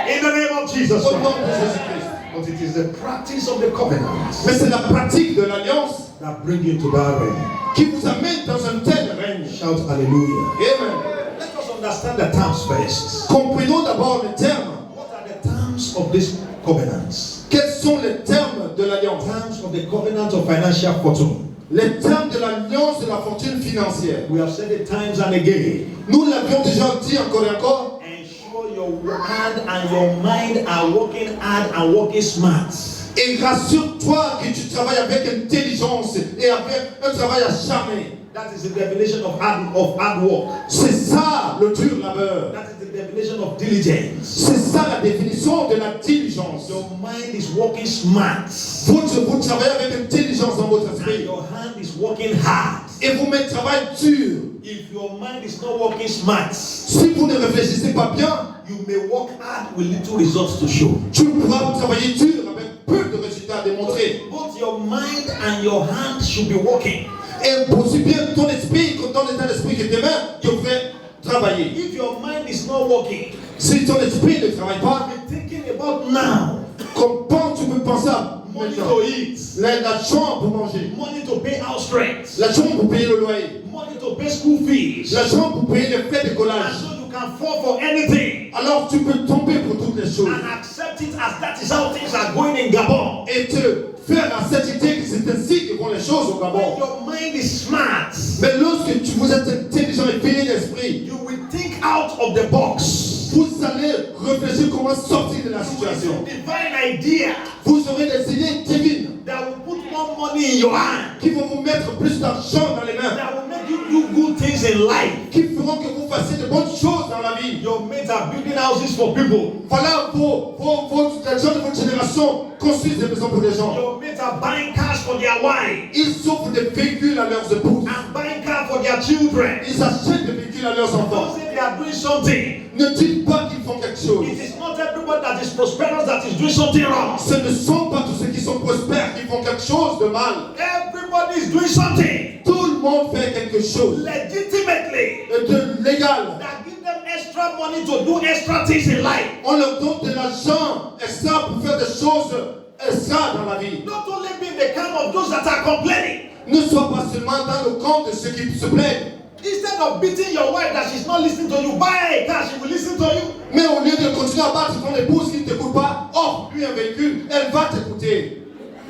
In the name of Jesus. Au nom de Jésus-Christ. But it is the practice of the covenant Mais c'est la pratique de l'alliance that brings you to that realm. qui vous amène dans un tel règne. Shout hallelujah. Amen. Let us understand the terms first. Comprenons d'abord les termes. What are the terms of this covenant? Quels sont les termes de l'alliance? Terms of the covenant of financial fortune. Les termes de l'alliance de la fortune financière. We have said it times and again. Nous l'avions déjà dit encore et encore. Ensure your hand and your mind are working hard and working smart. Et rassure-toi que tu travailles avec intelligence et avec un travail acharné. That is the definition of hard work. C'est ça le dur labeur. That is the definition of diligence. C'est ça la définition de la diligence. Your mind is working smart. Vous travaillez avec intelligence dans votre And esprit. your hand is working hard. Et vous mettez travail dur. If your mind is not working smart, Si vous ne réfléchissez pas bien, you may work hard with little results to show. tu pourras travailler dur avec peu de résultats à démontrer. Both your mind and your hand should be working. Et aussi bien ton esprit que ton état d'esprit que tes mains devraient travailler. If your mind is not working, Si ton esprit ne travaille pas, be thinking about now. comment tu peux penser à Money maintenant? to eat, L'argent pour manger, money to pay house rent, l'argent pour payer le loyer, money to pay school fees. l'argent pour payer les frais de And collage. so you can fall for anything Alors tu peux tomber pour toutes les choses and accept it as that is how things are going in Gabon. et te faire à cette idée que c'est ainsi que vont les choses au When Gabon. your mind is smart, Mais lorsque vous êtes intelligent et fini d'esprit, you will think out of the box. vous allez réfléchir comment sortir de la You will situation. have divine idea Vous aurez des idées divines that will put more money in your hand, qui vont vous mettre plus d'argent dans les mains, that will make you do good things in life. qui feront que vous fassiez de bonnes choses dans la vie. Your mates are building houses for people. Voilà les gens de votre génération construisent des maisons pour les gens. Your mates are buying cars for their wives Ils offrent des véhicules à leurs épouses. and buying cars for their children. Ils achètent des véhicules à leurs enfants. Don't say they are doing something. Ne dites pas qu'ils font quelque chose. It is not everybody that is prosperous that is doing something wrong. Ce ne sont pas tous ceux qui sont prospères qui font quelque chose de mal. Everybody is doing something Tout le monde fait quelque chose legitimately de légal. that give them extra money to do extra things in life. On leur donne de l'argent extra pour faire des choses extra dans la vie. Not only be in the camp of those that are complaining. Ne sois pas seulement dans le camp de ceux qui se plaignent. Instead of beating your wife that she's not listening to you, buy a car, she will listen to you. Mais au lieu de continuer à battre ton épouse qui ne t'écoute pas, offre-lui un véhicule, elle va t'écouter.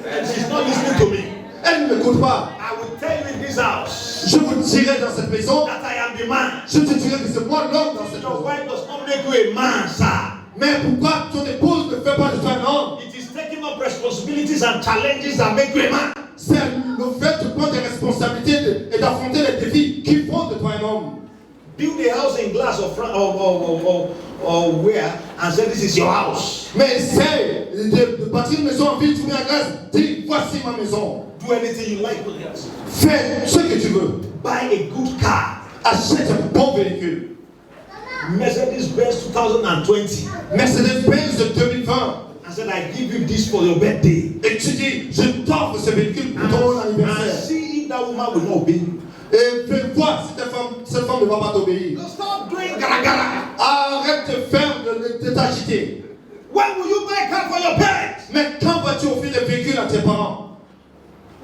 And she's not listening to me. Elle ne m'écoute pas. I will tell you in this house Je vous dirai dans cette maison, that I am the man. je te dirai que c'est moi l'homme dans cette Your maison. wife does not make you a man, sir. Mais pourquoi ton épouse ne fait pas de toi un homme? It is taking up responsibilities and challenges that make you a man. C'est le fait de prendre des responsabilités et d'affronter les défis qui font de toi un homme. Build a house in glass or where and say this is your house. Mais essaye de bâtir une maison en ville, tu mets en glace, dis voici ma maison. Do anything you like with it. Fais ce que tu veux. Buy a good car. Achète un bon véhicule. Mercedes-Benz 2020. Mercedes-Benz de 2020. I said, I give you this for your birthday. Et tu dis, je t'offre ce véhicule pour ton And anniversaire. see if that woman will not obey you. Et fais voir si cette femme ne va pas t'obéir. Stop doing gara-gara. Arrête de faire, de t'agiter. When will you buy a car for your parents? Mais quand vas-tu offrir des véhicules à tes parents?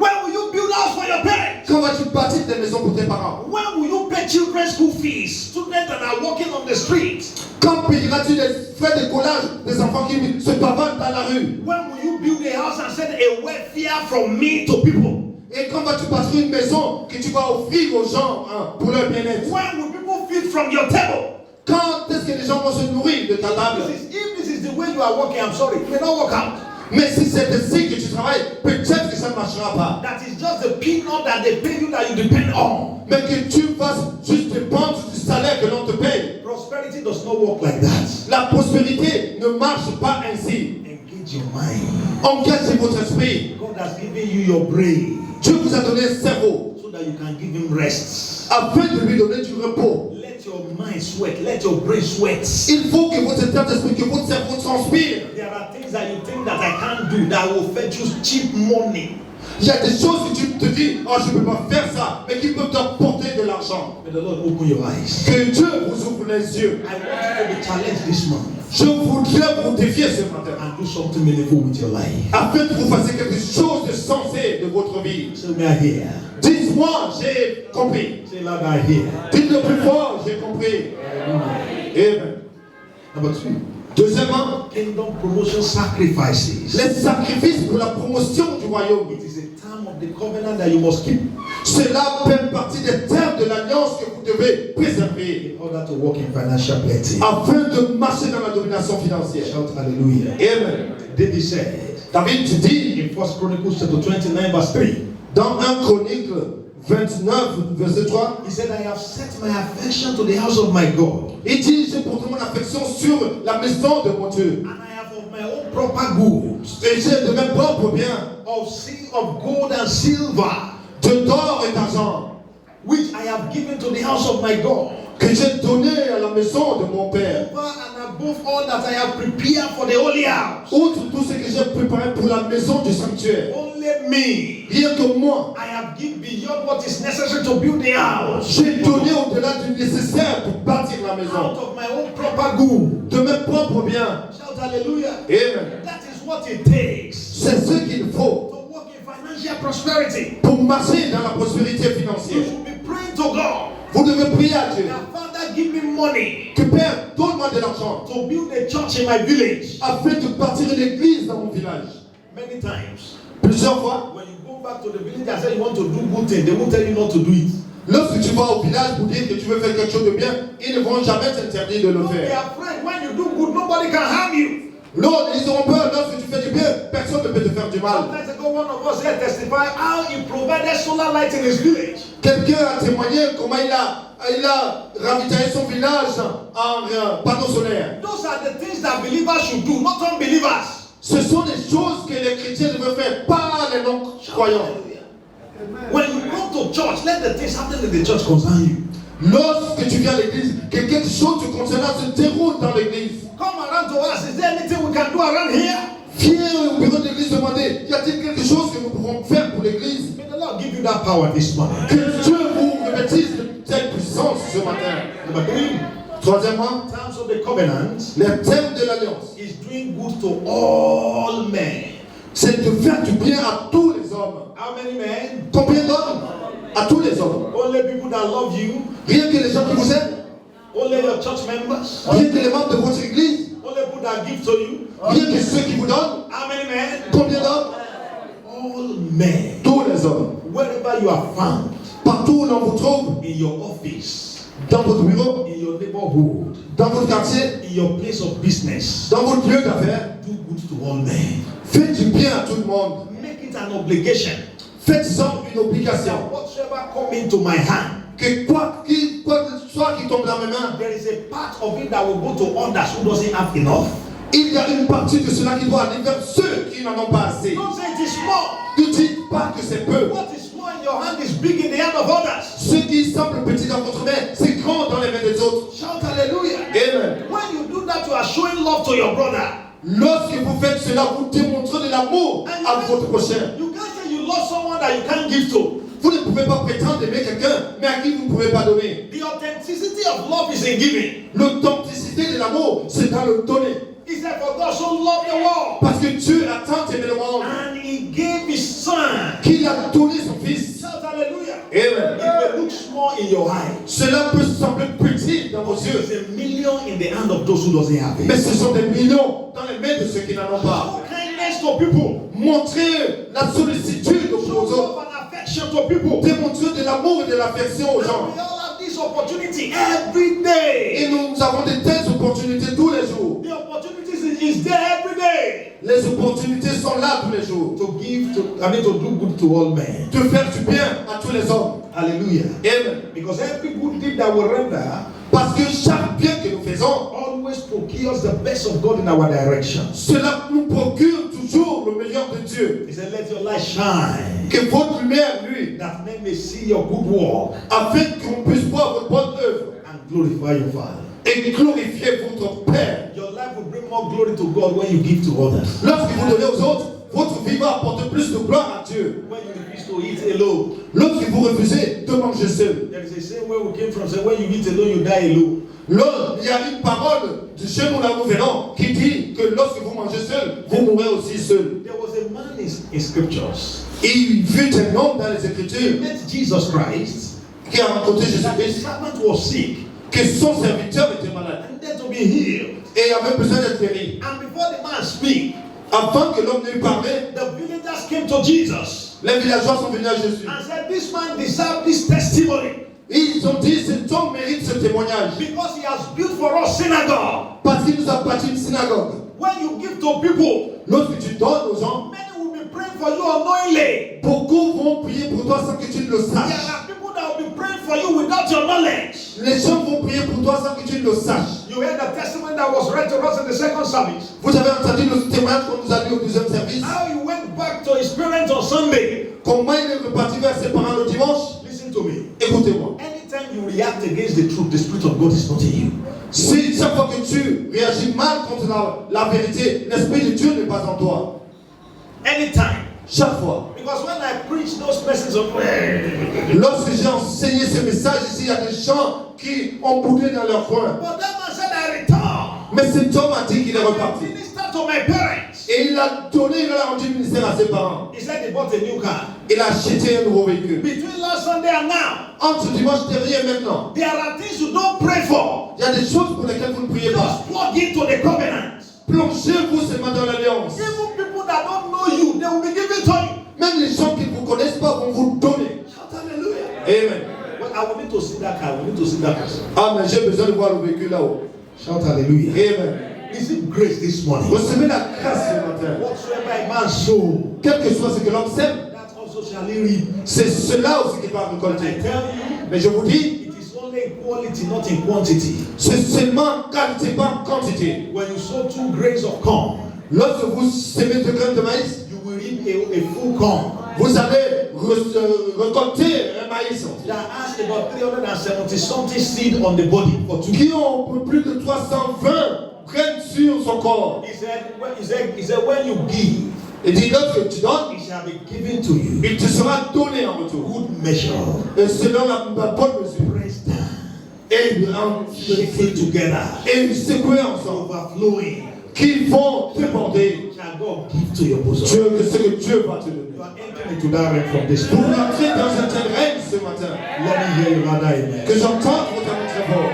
When will you build house for your parents? Quand vas-tu bâtir des maisons pour tes parents? When will you pay children's school fees? Students that are walking on the street. Quand payeras-tu les frais de collage des enfants qui se pavardent dans la rue? When will you build a house and send a welfare from me to people? Et quand vas-tu bâtir une maison que tu vas offrir aux gens pour leur bien-être? When will people feed from your table? Quand est-ce que les gens vont se nourrir de ta table? If this is the way you are working, I'm sorry, it may not work out. Mais si c'est ainsi que tu travailles, peut-être que ça ne marchera pas. That is just the peanut that they pay you that you depend on. Mais que tu fasses juste dépendre du salaire que l'on te paye. Prosperity does not work like that. La prospérité ne marche pas ainsi. Engage your mind. Engagez votre esprit. God has given you your brain Dieu vous a donné un cerveau so that you can give him rest. afin de lui donner du repos. Let your mind sweat. Let your brain sweat. Il faut que votre état d'esprit, que votre cerveau transpire. There are things that you think that I can't do that will fetch you cheap money. Il y a des choses que tu te dis, oh je ne peux pas faire ça, mais qui peuvent t'apporter de l'argent. May the Lord open your eyes. Que Dieu vous ouvre les yeux. I want you to be challenged this month Je voudrais vous défier ce matin and do something meaningful with your life. afin que vous fassiez quelque chose de sensé de votre vie. Say, may I hear? Dites-moi, j'ai compris. Say, Lord, I hear. Dites-le plus fort, j'ai compris. Amen. Number 2. Deuxièmement, Kingdom promotion sacrifices. les sacrifices pour la promotion du royaume. It is a term of the covenant that you must keep Cela fait partie des termes de l'alliance que vous devez préserver in order to walk in financial plenty. afin de marcher dans la domination financière. Shout hallelujah. Amen. David said David dit in 1 Chronicles chapter 29 verse 3, dans 1 Chronique 29 verset 3, he said, I have set my affection to the house of my God, il dit j'ai porté mon affection sur la maison de mon Dieu and I have of my own proper goods et j'ai de mes propres biens of gold and silver, d'or et d'argent which I have given to the house of my God, que j'ai donné à la maison de mon Père. over and above all that I have prepared for the holy house. Outre tout ce que j'ai préparé pour la maison du sanctuaire, Only me, rien que moi, I have given beyond what is necessary to build the house, j'ai donné au-delà du nécessaire pour bâtir la out maison, of my own proper good. de mes propres biens. Shout hallelujah. Amen. That is what it takes C'est ce qu'il faut to walk in financial prosperity. pour marcher dans la prospérité You financière. should be praying to God. Vous devez prier à Dieu Now, Father, give me money que Père, donne-moi de l'argent to build a church in my village. afin de bâtir une église dans mon village. Many times, Plusieurs fois, when you go back to the village and say you want to do good things, they won't tell you not to do it. lorsque tu vas au village pour dire que tu veux faire quelque chose de bien, ils ne vont jamais t'interdire de le Don't be faire. afraid. When you do good, nobody can harm you. Non, ils auront peur lorsque tu fais du bien, personne ne peut te faire du mal. Sometimes ago, one of us here testified how he provided solar light in his village. Quelqu'un a témoigné comment il a ravitaillé son village en panneaux solaires. Those are the things that believers should do, not unbelievers. Ce sont des choses que les chrétiens devraient faire, pas les non-croyants. When you go to church, let the things happen in the church concern you. Lorsque tu viens à l'église, que quelque chose te concernant se déroule dans l'église. Come around to us. Is there anything we can do around here? Viens au bureau de l'église demander, y a-t-il quelque chose que nous pouvons faire pour l'église? May the Lord give you that power this morning. Que Dieu vous revêtisse de telle puissance ce matin. Number 3, Troisièmement, in terms of the covenant, les thèmes de l'alliance, is doing good to all men. c'est de faire du bien à tous les hommes. How many men? Combien d'hommes? À tous les hommes. Only people that love you. Rien que les gens qui vous aiment, Only your church members. rien que les membres de votre église, Only people that give to you. rien que ceux qui vous donnent. How many men? Combien d'hommes? All men. Tous les hommes. Wherever you are found, Partout où l'on vous trouve, in your office, dans votre bureau, in your neighborhood, dans votre quartier, in your place of business, dans votre lieu d'affaires, do good to all men. faites du bien à tout le monde. Make it an obligation. Faites-en une obligation. That whatsoever come into my hand, Que quoi que soit qui tombe dans mes mains, there is a part of it that will go to others who doesn't have enough. il y a une partie de cela qui doit aller vers ceux qui n'en ont pas assez. Don't say it is small. Ne dites pas que c'est peu. What is small in your hand is big in the hand of others. Ce qui semble petit dans votre main, c'est grand dans les mains des autres. Shout hallelujah. Amen. When you do that, you are showing love to your brother. Lorsque vous faites cela, vous démontrez de l'amour à votre prochain. You can't say you love someone that you can't give to. Vous ne pouvez pas prétendre aimer quelqu'un, mais à qui vous ne pouvez pas donner. The authenticity of love is in giving. L'authenticité de l'amour, c'est dans le donner. He said, for God so loved the world, Parce que Dieu a tant aimé le monde and he gave his son. qu'il a donné son Fils. Shout hallelujah. Amen. It may look small in your eye. Cela peut sembler petit dans vos yeux, There's a million in the hand of those who doesn't have mais it. ce sont des millions dans les mains de ceux qui n'en ont pas. Show kindness to people. Montrez la sollicitude aux Show autres. love and affection to people. Démontrez de l'amour et de l'affection aux And gens. we all have this opportunity every day. Et nous avons de telles opportunités tous les jours. The opportunities is there every day. Les opportunités sont là tous les jours. To give to, to do good to all men. De faire du bien à tous les hommes. Hallelujah. Amen. Because every good deed that we render Parce que chaque bien que nous faisons, always procures the best of God in our direction. cela nous procure toujours le meilleur de Dieu. He said, let your light shine, Que votre lumière, lui, that men may see your good work afin qu'on puisse voir votre bonne œuvre and glorify your Father. et glorifier votre Père. Your life will bring more glory to God when you give to others. Lorsque vous donnez aux autres, votre vie va apporter plus de gloire à Dieu. When you refuse to eat alone, Lorsque vous refusez de manger seul, there is a saying where we came from, say when you eat alone, you die alone. L'autre, il y a une parole de chez nous là nous verrons qui dit que lorsque vous mangez seul, vous mourrez aussi seul. There was a man in scriptures. Il fut un homme dans les Écritures He met Jesus Christ. qui a rencontré His Jésus-Christ, servant was sick que son serviteur était malade and needed to be healed. et avait besoin d'être guéri. And before the man speak, Avant que l'homme ne lui parle, the villagers came to Jesus les villageois sont venus à Jésus. and said, "This man deserves this testimony Ils ont dit, cet homme mérite ce témoignage because he has built for us synagogue. parce qu'il nous a bâti une synagogue. When you give to people, Lorsque tu donnes aux gens, many will be praying for you unknowingly. beaucoup vont prier pour toi sans que tu ne le There saches. are people that will be praying for you without your knowledge. Les gens vont prier pour toi sans que tu ne le saches. You heard the testimony that was read to us in the second service. Vous avez entendu le témoignage qu'on nous a lu au deuxième service. How he went back to his parents on Sunday. Comment il est reparti vers ses parents le dimanche? Listen to me. Écoutez-moi. Anytime you react against the truth, the Spirit of God is not in you. Si chaque fois que tu réagis mal contre la vérité, l'Esprit de Dieu n'est pas en toi. Anytime. Chaque fois. Because when I preach those messages of Lorsque j'ai enseigné ce message ici, il y a des gens qui ont boudé dans leur coin. but that man said I return. Mais cet homme a dit qu'il est I reparti. minister to my parents. Et il a donné, il a rendu ministère à ses parents. He said he bought a new car. Il a acheté un nouveau véhicule. Between last Sunday and now, Entre dimanche dernier et maintenant, there are things you don't pray for. il y a des choses pour lesquelles vous ne priez pas. Just plug into the covenant. Plongez-vous seulement dans l'alliance. Even people that don't know you, they will be given to you. Même les gens qui ne vous connaissent pas vont vous donner. Shout hallelujah. Amen. Well, I will need to see that car. We need to see that person. Ah, mais j'ai besoin de voir le véhicule là-haut. Shout hallelujah. Amen. Receive grace this morning. Recevez la grâce ce matin. Whatsoever a man sow, Quel que soit ce que l'homme sème, that also shall he reap. c'est cela aussi qu'il va I récolter. tell you, Mais je vous dis, it is only in quality, not in quantity. c'est seulement qualité, pas quantité. When you sow 2 grains of corn, Lorsque vous semez 2 graines de maïs, you will reap a full corn. vous allez récolter un maïs There are about 370 something seed on the body for 2. qui ont plus de 320 graines sur son corps. He said, when you give, Il dit, lorsque tu donnes, it shall be given to you. il te sera donné en retour. Good measure, Et selon la bonne mesure. pressed down, Et shaken together, et secouer ensemble. overflowing, Qu'ils vont déborder. shall God give to your bosom. Ce que Dieu va te donner. You are entering into that realm from this Pour morning. entrer dans un tel règne ce matin, Let me hear you rather, amen. que j'entends votre très fort.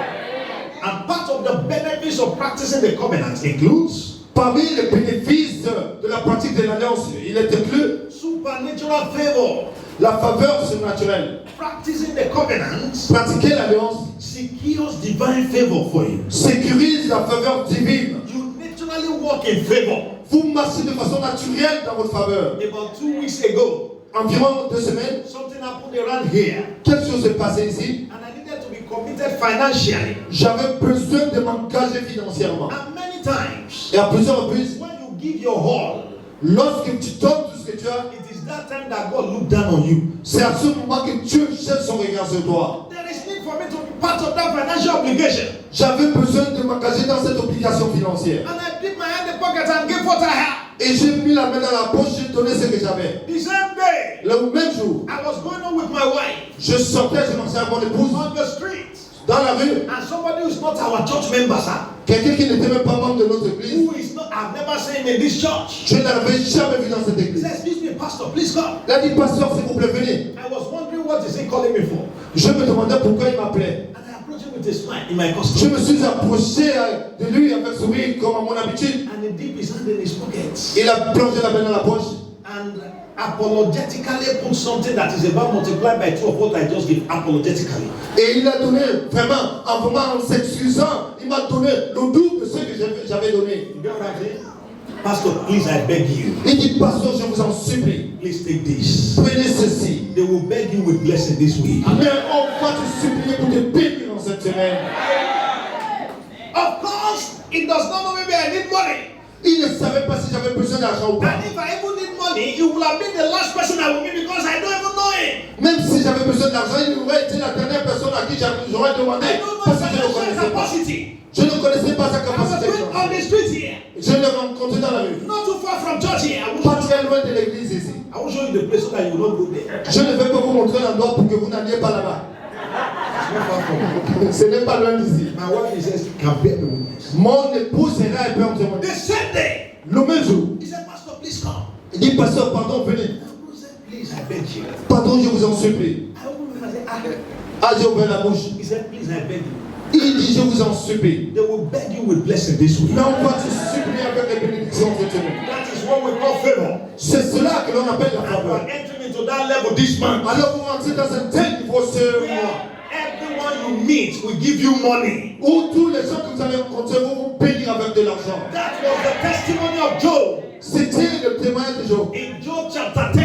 And part of the benefits of practicing the covenant includes Parmi les bénéfices de la pratique de l'alliance, il est inclus supernatural favor. la faveur surnaturelle. Practicing the covenant Pratiquer l'alliance secures divine favor for you. sécurise la faveur divine. You naturally walk in favor. Vous marchez de façon naturelle dans votre faveur. About 2 weeks ago, Environ 2 semaines, something happened around here, quelque chose s'est passé ici. and I needed to be committed financially. J'avais besoin de m'engager financièrement. And many times, Et à plusieurs reprises, when you give your all, lorsque tu donnes tout ce que tu as, it is that time that God look down on you. c'est à ce moment que Dieu jette son regard sur toi. There is need for me to be part of that financial obligation. J'avais besoin de m'engager dans cette obligation financière. And I dip my hand in the pocket and give what I have. Et j'ai mis la main dans la poche, j'ai donné ce que j'avais. The same day, Le même jour, I was going on with my wife je sortais, je marchais avec mon épouse on the street, dans la rue. and somebody who is not our church member, sir, Quelqu'un qui n'était même pas membre de notre église, who is not, I've never seen him in this church. je ne l'avais jamais vu dans cette He église. said, "Excuse me, pastor, please come." Il a dit, pasteur, s'il vous plaît, venez. I was wondering what is he calling me for. Je me demandais pourquoi il m'appelait. And I approached him with a smile in my Je custom. me suis approché de lui avec sourire comme à mon habitude. And he dipped his hand in his pocket Il a plongé la main dans la poche and apologetically put something that is about multiplied by 2 of what I just gave. Apologetically. et il a donné vraiment, en s'excusant, il m'a donné le double de ce que j'avais donné. You get what I'm saying? Pastor, please, I beg you. Il dit, pasteur, je vous en supplie, Please take this. prenez ceci. They will beg you with blessing this week. Mais on va te supplier pour te bénir dans cette semaine. Of course, it does not know maybe I need money. Il ne savait pas si j'avais besoin d'argent ou pas. And if I even need money, it will have been the last person I will meet because I don't even know him. Même si j'avais besoin d'argent, il aurait été la dernière personne à qui j'aurais demandé. I don't know Parce his que je ne financial connaissais pas. capacity. Je ne connaissais pas sa I was capacité. going on the street here, Je l'ai rencontré dans la rue. not too far from church here. Pas très loin de l'église ici. I will show you the place so that you will not go there. Je ne vais pas vous montrer l'endroit pour que vous n'alliez pas là-bas. Ce n'est pas loin d'ici. My wife says, can bear the witness. Mon épouse est là et peut en témoigner. The same day, Le même jour, he said, Pastor, please come. il dit, pasteur, pardon, venez. I said, please, I beg you. Pardon, je vous en supplie. I opened my mouth, I said, Ah, j'ai ouvert la bouche. He said, please, I beg you. Il dit, je vous en supplie. They will beg you with blessing this week. Mais on va te supplier avec les bénédictions cette semaine. That is what we call favor. C'est cela que l'on appelle la And we faveur. are entering into that level this month. Alors vous rentrez dans un tel niveau ce mois Where everyone you meet will give you money. où tous les gens que vous allez rencontrer vont vous bénir avec de l'argent. That was the testimony of Job. C'était le témoignage de Job. In Job chapter 10,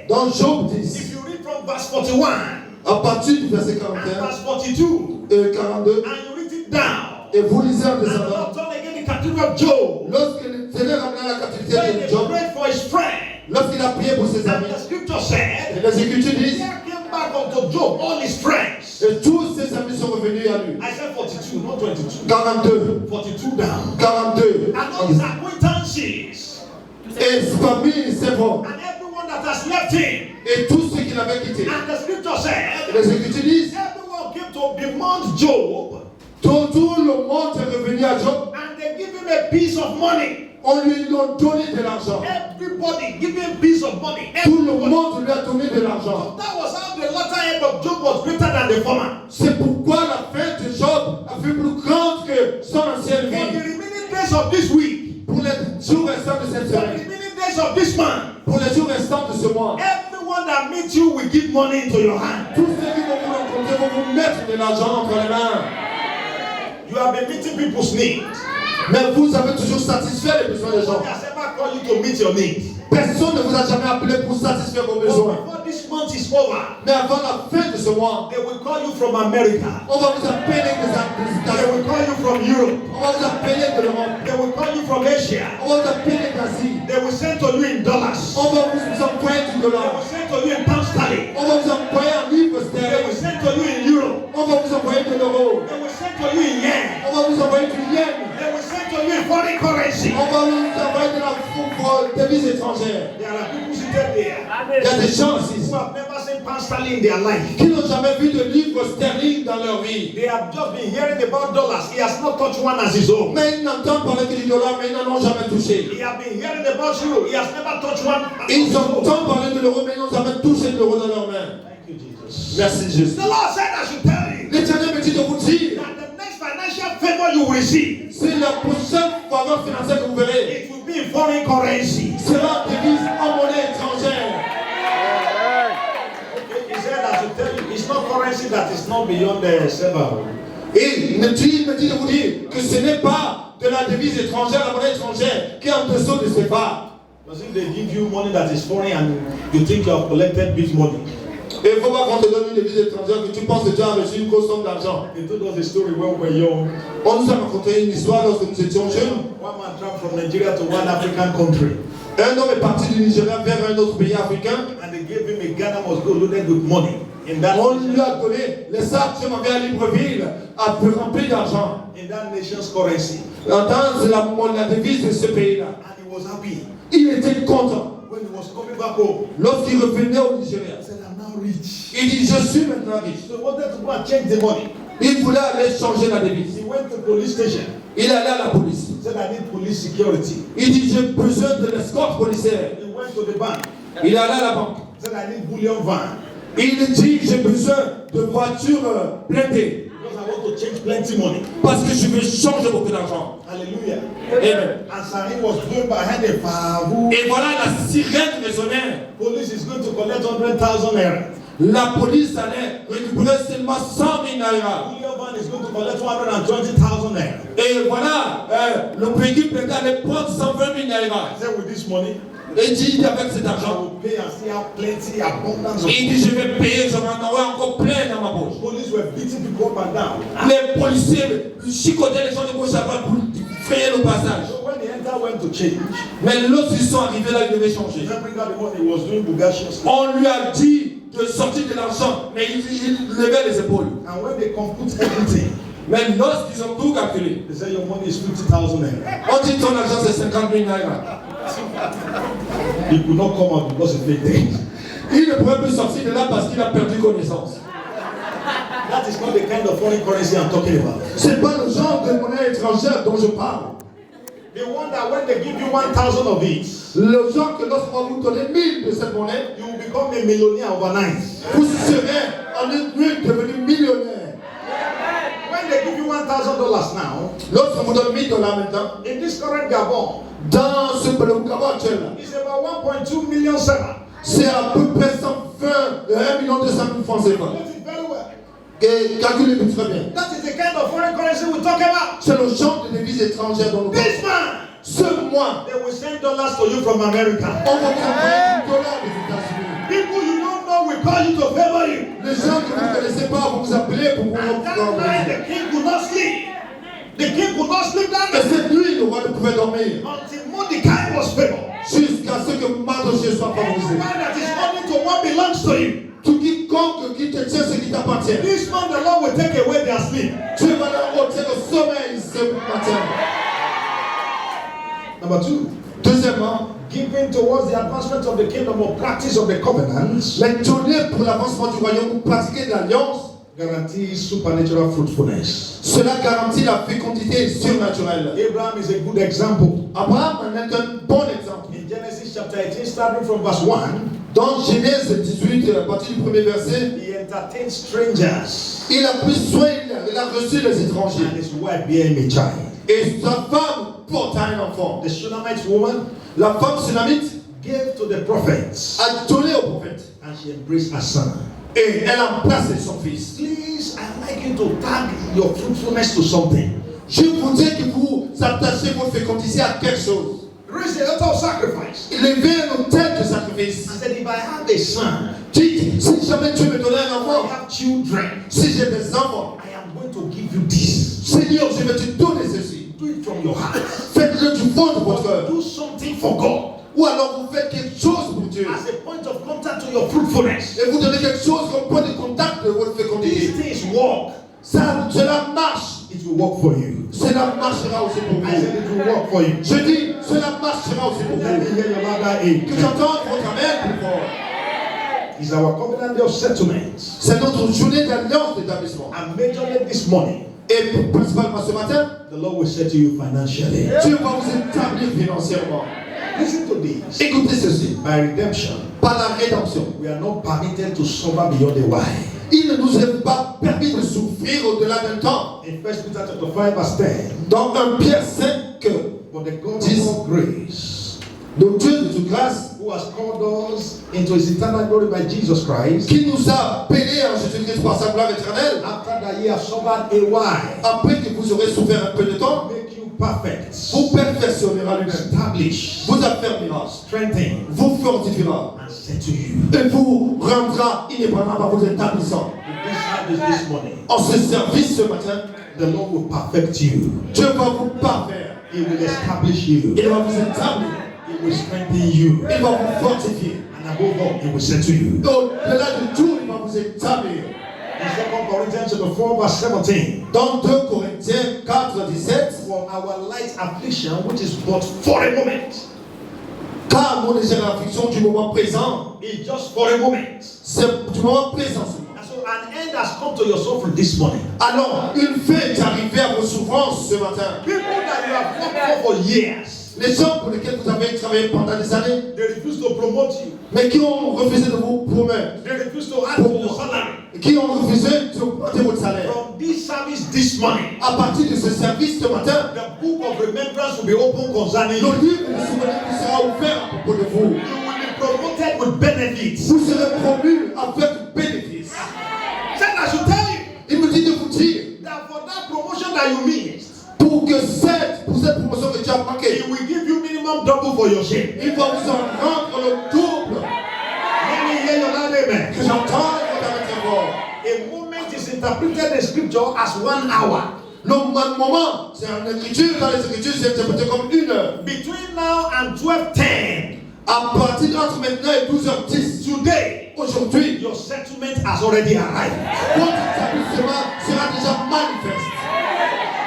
Dans Job 10, if you read from verse 41 à partir du verset and 41 verse 42, et 42, and you read it down, et vous lisez en and the descendant, Lord turned again the captivity of Job, lorsque le Seigneur ramena la captivité when de he Job, prayed for his friend, lorsqu'il a prié pour ses and amis, the scripture et said, les Écritures disent, there came back unto Job all his friends. et tous ses amis sont revenus à lui. I said 42, not 22. 42, 42 down. 42, And all his acquaintances, et parmi ses bons, and everyone that has left him. et tous ceux qui l'avaient quitté. And the scripture Et said, les Écritures disent, everyone came to bemoan Job, tout le monde est revenu à Job. and they give him a piece of money. On lui a donné de l'argent. Everybody give him a piece of money. Tout le Everybody. monde lui a donné de l'argent. That was how the latter end of Job was greater than the former. C'est pourquoi la fin de Job a fait plus grande que son ancienne For the vie. remaining days of this week, Pour les jours restants de cette for the semaine, remaining days of this month, pour les jours restants de ce mois, everyone that meets you will give money into your hand. tous ceux qui vont vous rencontrer vont vous mettre de l'argent entre les mains. You have been meeting people's needs. Mais vous avez toujours satisfait les besoins des gens. Nobody has ever called you to meet your needs. Personne ne vous a jamais appelé pour satisfaire vos But besoins. before this month is over, Mais avant la fin de ce mois, they will call you from America. on va vous appeler des They États-Unis. will call you from Europe. On va vous appeler de l'Europe. They will call you from Asia. On va vous appeler d'Asie. They will send to you in dollars. On va vous envoyer du They dollar. will send to you in pound sterling. On va vous envoyer en livres They will sterling. send to you in euro. On va vous envoyer de l'euro. They will send to you in yen. On va vous envoyer du yen. They will send to you in foreign currency. On va vous envoyer de la devise étrangère. There are people seated there Il y a des gens ici who have never seen pound sterling in their life. qui n'ont jamais vu de livres sterling dans leur vie. They have just been hearing about dollars. He has not touched one as his own. Mais ils n'entendent parler que du dollar, mais ils n'en ont jamais touché. He has been hearing about euro. He has never touched one. Ils entendent parler de l'euro, mais ils n'ont jamais touché de l'euro dans leurs mains. Thank you, Jesus. Merci Jésus. The Lord said I should tell you L'Éternel me dit de vous dire, that the next financial favor you will receive, c'est la prochaine faveur financière que vous verrez. it will be in foreign currency. Sera devise en monnaie étrangère. He said I should tell you it's not currency that is not beyond the silver. Et il me dit de vous dire que ce n'est pas de la devise étrangère, la monnaie étrangère, qui est en dessous de ces pas. Because if they give you money that is foreign and you think you have collected big money, Et il ne faut pas qu'on te donne une devise étrangère que tu penses que tu as reçu une grosse somme d'argent. they told us a story when we were young. On nous a raconté une histoire lorsque nous étions jeunes. One man traveled from Nigeria to one African country, Un homme est parti du Nigeria vers un autre pays africain. and they gave him a Ghana must go loaded with money. In that On lui a donné les sacs qui m'avaient à Libreville remplis d'argent. nation's currency, Dans la devise de ce pays-là. and he was happy. Il était content. When he was coming back home, Lorsqu'il revenait au Nigeria, he said, "I'm now rich." il dit, je suis maintenant riche. So he wanted to go and change the money. Il voulait aller changer la devise. He went to the police station. Il est allé à la police. He said, "I need police security." Il dit, j'ai besoin de l'escorte policière. He went to the bank. Il est allé à la banque. He said, "I need bullion van Il dit, j'ai besoin de voitures blindées. because I want to change plenty money." Parce que je veux changer beaucoup d'argent. Hallelujah. Amen. And Sari was doing behind a favu. Et voilà la sirène résonnait. Police is going to collect 100,000 naira. La police allait récupérer seulement 100 000 naira. Bullion van is going to collect 120,000 naira. Et voilà, le pays blindé allait prendre 120 000 naira. I said, with this money, Et il dit, avec cet I argent, will pay and see how plenty abundance of il dit, je vais payer, je vais en avoir encore plein dans ma poche. police were beating people up and down. Les policiers chicotaient les gens de gauche à droite pour frayer le passage. So when the enter went to change, Mais lorsqu'ils sont arrivés là, ils devaient changer. he bring out the money. He was doing Bugashian stuff. On lui a dit de sortir de l'argent, mais il levait les épaules. And when they compute everything, Mais lorsqu'ils ont tout calculé, they say your money is 50,000 naira. on dit ton argent c'est 50 000 naira. He could not come out because he paid debt. Il ne pouvait plus sortir de là parce qu'il a perdu connaissance. That is not the kind of foreign currency I'm talking about. C'est pas le genre de monnaie étrangère dont je parle. The one that when they give you 1,000 of it, Le genre que lorsqu'on va vous donner 1000 de cette monnaie, you will become a millionaire overnight. vous serez en une nuit devenu millionnaire. When they give you $1,000 now, Lorsqu'on vous donne 1000 dollars maintenant, in this current Gabon, dans ce Gabon actuel, it's about 1.2 million seller. c'est à peu près 1 200 000 francs CFA. Get it very well. Et calculez-le très bien. That is the kind of foreign currency we talk about. C'est le genre de devises étrangères dont nous parlons. This man, Ce mois, they will send dollars to you from America. on va vous envoyer $10 des États-Unis. People you don't know will call you to favor you. Les gens que vous ne connaissez pas vont vous appeler pour vous And that night the king could not sleep. The king could not sleep that Et night cette nuit, le roi ne pouvait dormir until Mordecai was favored. jusqu'à ce que Mardochée soit favorisé. Anyone that is holding to what belongs to you, Tout quiconque qui te tient ce qui t'appartient, this man the Lord will take away their sleep. Dieu va leur ôter le sommeil ce matin. Number two, Deuxièmement, giving towards the advancement of the kingdom or practice of the covenants les donner pour l'avancement du royaume, pour pratiquer de l'alliance, guarantees supernatural fruitfulness. cela garantit la fécondité surnaturelle. Abraham is a good example. Abraham en est un bon exemple. In Genesis chapter 18, starting from verse 1, Dans Genèse 18, à partir du premier verset, he entertained strangers, il a pris soin, il a reçu les étrangers. and his wife bare him a child. Et sa femme porta un enfant. The Shunammite woman La femme sunamite gave to the prophets, a donné au prophète. and she embraced her son. Et elle a placé son fils. Please, I'd like you to tag your fruitfulness to something. Je voudrais que vous attachez votre fécondité à quelque chose. Raise the altar of sacrifice. Il levait un autel de sacrifice. I said, if I have a son, Dites, si jamais Dieu me donnait un I enfant, have children, si j'ai des enfants, I am going to give you this. Seigneur, je vais te donner ceci. Do it from your heart. Faites-le du fond de votre cœur. Do something for God Ou alors vous faites quelque chose pour Dieu. as a point of contact to your fruitfulness. Et vous donnez quelque chose comme point de contact de votre These fécondité. things work. Cela marche. It will work for you. Cela marchera aussi pour I said vous. it will work for you. Je dis, cela marchera aussi pour Let me vous. hear your louder Que amen. j'entende votre amen plus fort. It's our covenant day of settlement. C'est notre journée d'alliance d'établissement. And majorly this morning, Et principalement ce matin, the Lord will settle you financially. Dieu va vous établir financièrement. Listen to this. Écoutez ceci. By redemption, Par la rédemption, we are not permitted to suffer beyond the why. il ne nous est pas permis de souffrir au-delà d'un temps. In 1 Peter chapter 5 verse 10, Dans 1 Pierre 5, but the God This- of all grace, le Dieu de toute grâce, who has called us into his eternal glory by Jesus Christ, qui nous a appelés en Jésus-Christ par sa gloire éternelle, after that ye have suffered a while, après que vous aurez souffert un peu de temps, make you perfect, vous perfectionnera lui-même, establish, vous affermira, strengthen, vous fortifiera, and settle you. et vous rendra inébranlable en vous établissant. In this service this morning, En ce service ce matin, the Lord will perfect you. Dieu va vous parfaire, He will establish you. il va vous établir, He will strengthen you. il va vous fortifier. And above all, he will settle you. Et au-delà de tout, il va vous établir. In 2 Corinthians chapter 4 verse 17, Dans 2 Corinthiens 4, 17, for our light affliction, which is but for a moment, car mon légère affliction du moment présent, is just for a moment. c'est du moment présent seulement. And so an end has come to your suffering this morning. Alors, une fin est arrivée à vos souffrances ce matin. People that you have worked for years, Les gens pour lesquels vous avez travaillé pendant des années, they refuse to promote you. mais qui ont refusé de vous promettre, They refuse to add to your salary. qui ont refusé d'augmenter votre salaire. From this service this morning, À partir de ce service ce matin, the book of remembrance will be open concerning le you. livre de souvenirs vous sera ouvert à propos de vous. You will be promoted with benefits. Vous serez promu avec bénéfice. Said I should tell you Il me dit de vous dire, that for that promotion that you missed, pour cette promotion que tu as manqué, he will give you minimum double for your shame. il va vous en rendre le double. Let me hear your loud amen. Que j'entende votre amen. A moment is interpreted in scripture as 1 hour. Le moment, c'est en écriture, dans les écritures, c'est interprété comme 1 heure. Between now and 12:10, À partir entre maintenant et 12h10, today, aujourd'hui, your settlement has already arrived. votre établissement sera déjà manifeste.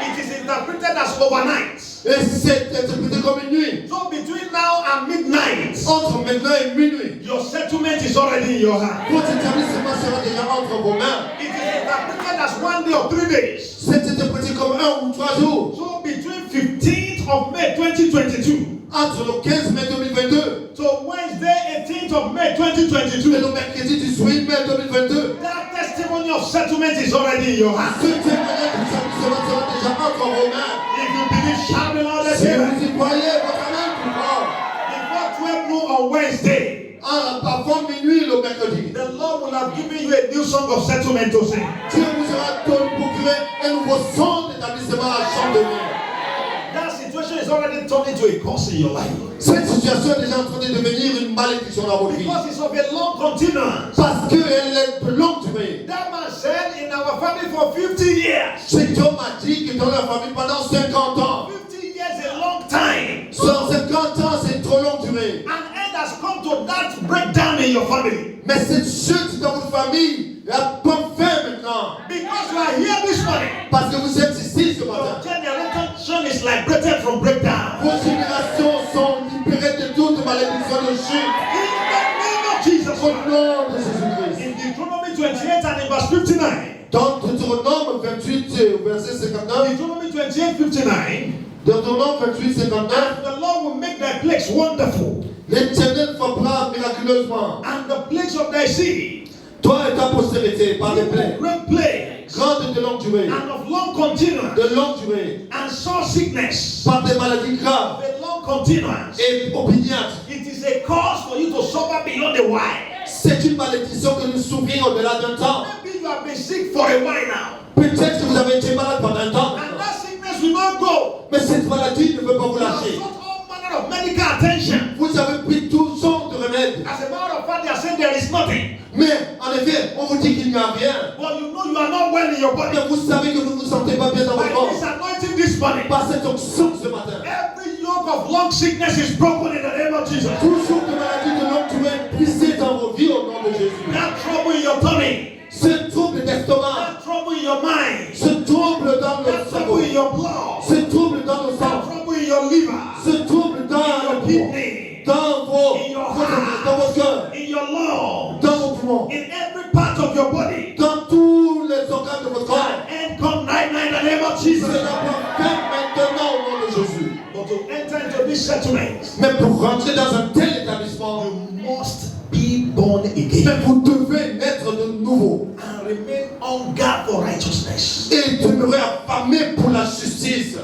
It is interpreted as overnight. Et c'est interprété comme une nuit. So between now and midnight, Entre maintenant et minuit, your settlement is already in your hand. votre établissement sera déjà entre vos mains. It is interpreted as 1 day or 3 days. C'est interprété comme 1 ou 3 jours. So between 15th of May 2022 Entre le 15 mai 2022 to Wednesday 18th of May et 2022, le mercredi 18 mai 2022, that testimony of settlement is already in your hand. ce témoignage du sanctuaire sera déjà entre vos mains. If you believe, shout the loudest Si amen. vous y croyez, votre main plus fort. Before 12 noon on Wednesday, Avant minuit le mercredi, the Lord will have given you a new song of settlement to sing. Dieu vous aura procuré un nouveau son d'établissement à chanter. That situation is already turned into a curse in your life. Cette situation est déjà en train de devenir une malédiction dans votre vie. Because it's of a long continuance. Parce qu'elle est de longue durée. That man said in our family for 50 years. Cet homme a dit que dans la famille pendant 50 ans. 50 years is a long time. 50 ans c'est trop longue durée. An end has come to that breakdown in your family. Mais cette chute dans votre famille a pas fait maintenant. Because you are here this morning. Parce que vous êtes ici ce Your matin. generation is liberated from breakdown. Vos générations sont libérées de toute malédiction de chute. In the name of Jesus. Au nom de Jésus-Christ. In Deuteronomy 28 and in verse 59. Dans Deutéronome 28, verset 59. Deuteronomy 28, 59. Deutéronome 28, 59. And the Lord will make thy plagues wonderful. L'Éternel frappera miraculeusement. And the plagues of thy seed. Toi et ta postérité par les plaies. Great plagues. Grandes et de longue durée. And of long continuance. De longue durée. And sore sickness. Par des maladies graves. Of a long continuance. Et opiniâtres. It is a cause for you to suffer beyond a while. C'est une malédiction que nous souffrons au-delà d'un temps. Maybe you have been sick for a while now. Peut-être que vous avez été malade pendant un temps. And that sickness will not go. Mais cette maladie ne veut pas vous You have lâcher. sought all manner of medical attention. Vous avez pris tout sortes de remèdes. As a matter of fact, they are saying there is nothing. Mais en effet, on vous dit qu'il n'y a rien. But you know you are not well in your body. Mais vous savez que vous ne vous sentez pas bien dans votre By corps. this anointing this morning, Par cette onction ce matin. every yoke of long sickness is broken in the name of Jesus. Toujours de maladies de longue durée brisées dans vos vies au nom de Jésus. That trouble in your tummy, Ce trouble d'estomac, that trouble in your mind, ce trouble dans le that cerveau, trouble in your blood, ce trouble dans le that sang, trouble in your liver, ce trouble dans in your le kidney, dans vos in your dans vos heart, cœurs, in your lungs, dans vos poumons, in every part of your body. dans tous les organes de votre corps. And come right now in the name of Jesus. Cela doit faire maintenant au nom de Jésus. But to enter into this settlement, Mais pour rentrer dans un tel établissement, you must be born again mais vous devez naître de nouveau and remain on guard for righteousness. et demeurer affamé pour la justice.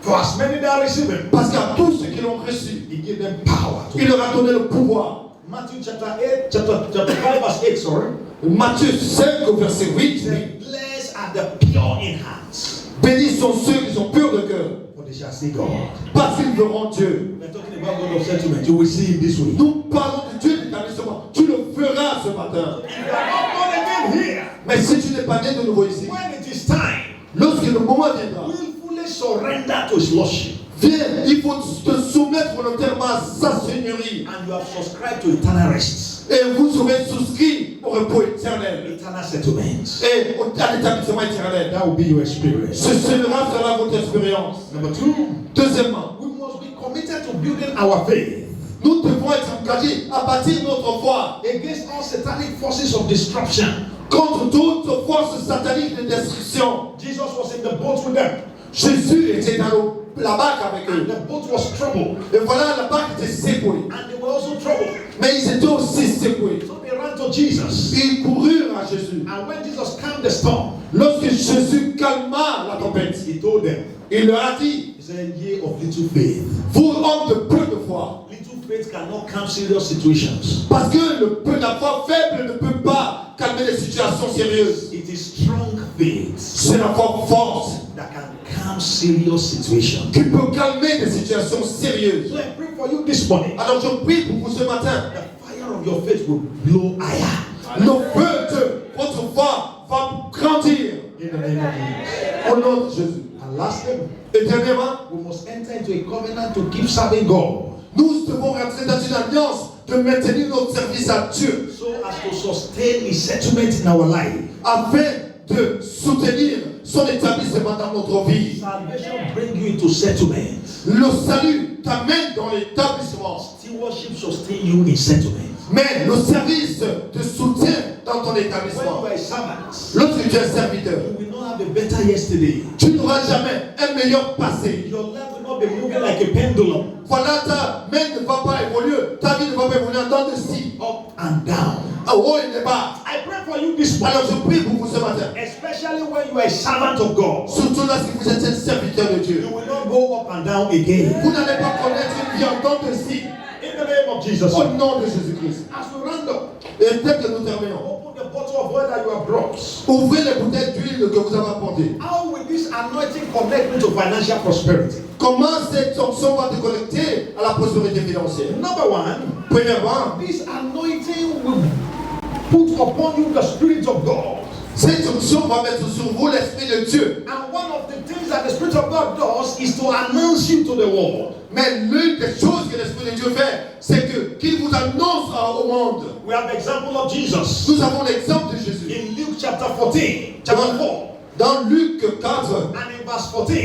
For as many that receive him, Parce qu'à tous ceux qui l'ont reçu, he gave them power. il leur a donné le pouvoir. Matthew chapter 5 verse 8, sorry. Matthieu 5 au verset 8 dit, Blessed are the pure in heart, bénis sont ceux qui sont purs de cœur, for they shall see God. parce qu'ils verront Dieu. We're talking about God of settlement. You will see him this way. Nous parlons de Dieu d'établissement. Tu le feras ce matin. If you are not born again here, Mais si tu n'es pas né de nouveau ici, when it is time, lorsque le moment viendra, willfully surrender to his lordship. viens, il faut te soumettre volontairement à sa seigneurie. And you have subscribed to eternal rest, Et vous serez souscrit au repos éternel. eternal settlement. Et à l'établissement éternel. That will be your experience. Ce sera votre expérience. Number two, Deuxièmement, we must be committed to building our faith nous devons être engagés à bâtir notre foi against all satanic forces of destruction. contre toute force satanique de destruction. Jesus was in the boat with them, Jésus était dans la barque avec and eux. the boat was troubled, Et voilà, la barque était secouée. and they were also troubled. Mais ils étaient aussi secoués. So they ran to Jesus, Ils coururent à Jésus. and when Jesus calmed the storm, Lorsque Jésus calma la tempête, he told them, il leur a dit, he said, "Ye of little faith." vous hommes de peu de foi, Little faith cannot calm serious situations. parce que le peu de la foi faible ne peut pas calmer les situations sérieuses. It is strong faith C'est la foi forte that can calm serious situations. qui peut calmer des situations sérieuses. So I pray for you this morning. Alors je prie pour vous ce matin. The fire of your faith will blow higher. Le feu de votre foi va grandir In the name of Jesus. au nom de Jésus. And lastly, Et dernièrement, we must enter into a covenant to keep serving God, nous devons rentrer dans une alliance de maintenir notre service à Dieu so as to sustain His settlement in our life. afin de soutenir son établissement dans notre vie. Salvation bring you into settlement. Le salut t'amène dans l'établissement, Stewardship sustain you in settlement. mais le service te soutient dans ton l'établissement. you are a servant, Lorsque tu es serviteur, you will not have a better yesterday. tu n'auras jamais un meilleur passé. Your life will not be moving like a pendulum, Voilà, ta main ne va pas évoluer, ta vie ne va pas évoluer en temps de ci, up and down. en haut et en bas. I pray for you this morning, Alors je prie pour vous ce matin, especially when you are a servant of God. surtout lorsque vous êtes un serviteur de Dieu. You will not go up and down again. Vous n'allez pas connaître une vie en temps de ci, In the name of Jesus. au nom de Jésus-Christ. As we round up, Et dès que nous terminons, open the bottle of oil that you have brought. ouvrez les bouteilles d'huile que vous avez apportées. How will this anointing connect me to financial prosperity? Comment cette onction va te connecter à la prospérité financière? Number one, Premièrement, this anointing will put upon you the Spirit of God. cette onction va mettre sur vous l'Esprit de Dieu. And one of the things that the Spirit of God does is to announce you to the world. Mais l'une des choses que l'Esprit de Dieu fait, c'est qu'il vous annonce au monde. We have the example of Jesus. Nous avons l'exemple de Jésus. In Luke chapter 14, chapter 4, Dans Luc 4, and in verse 14,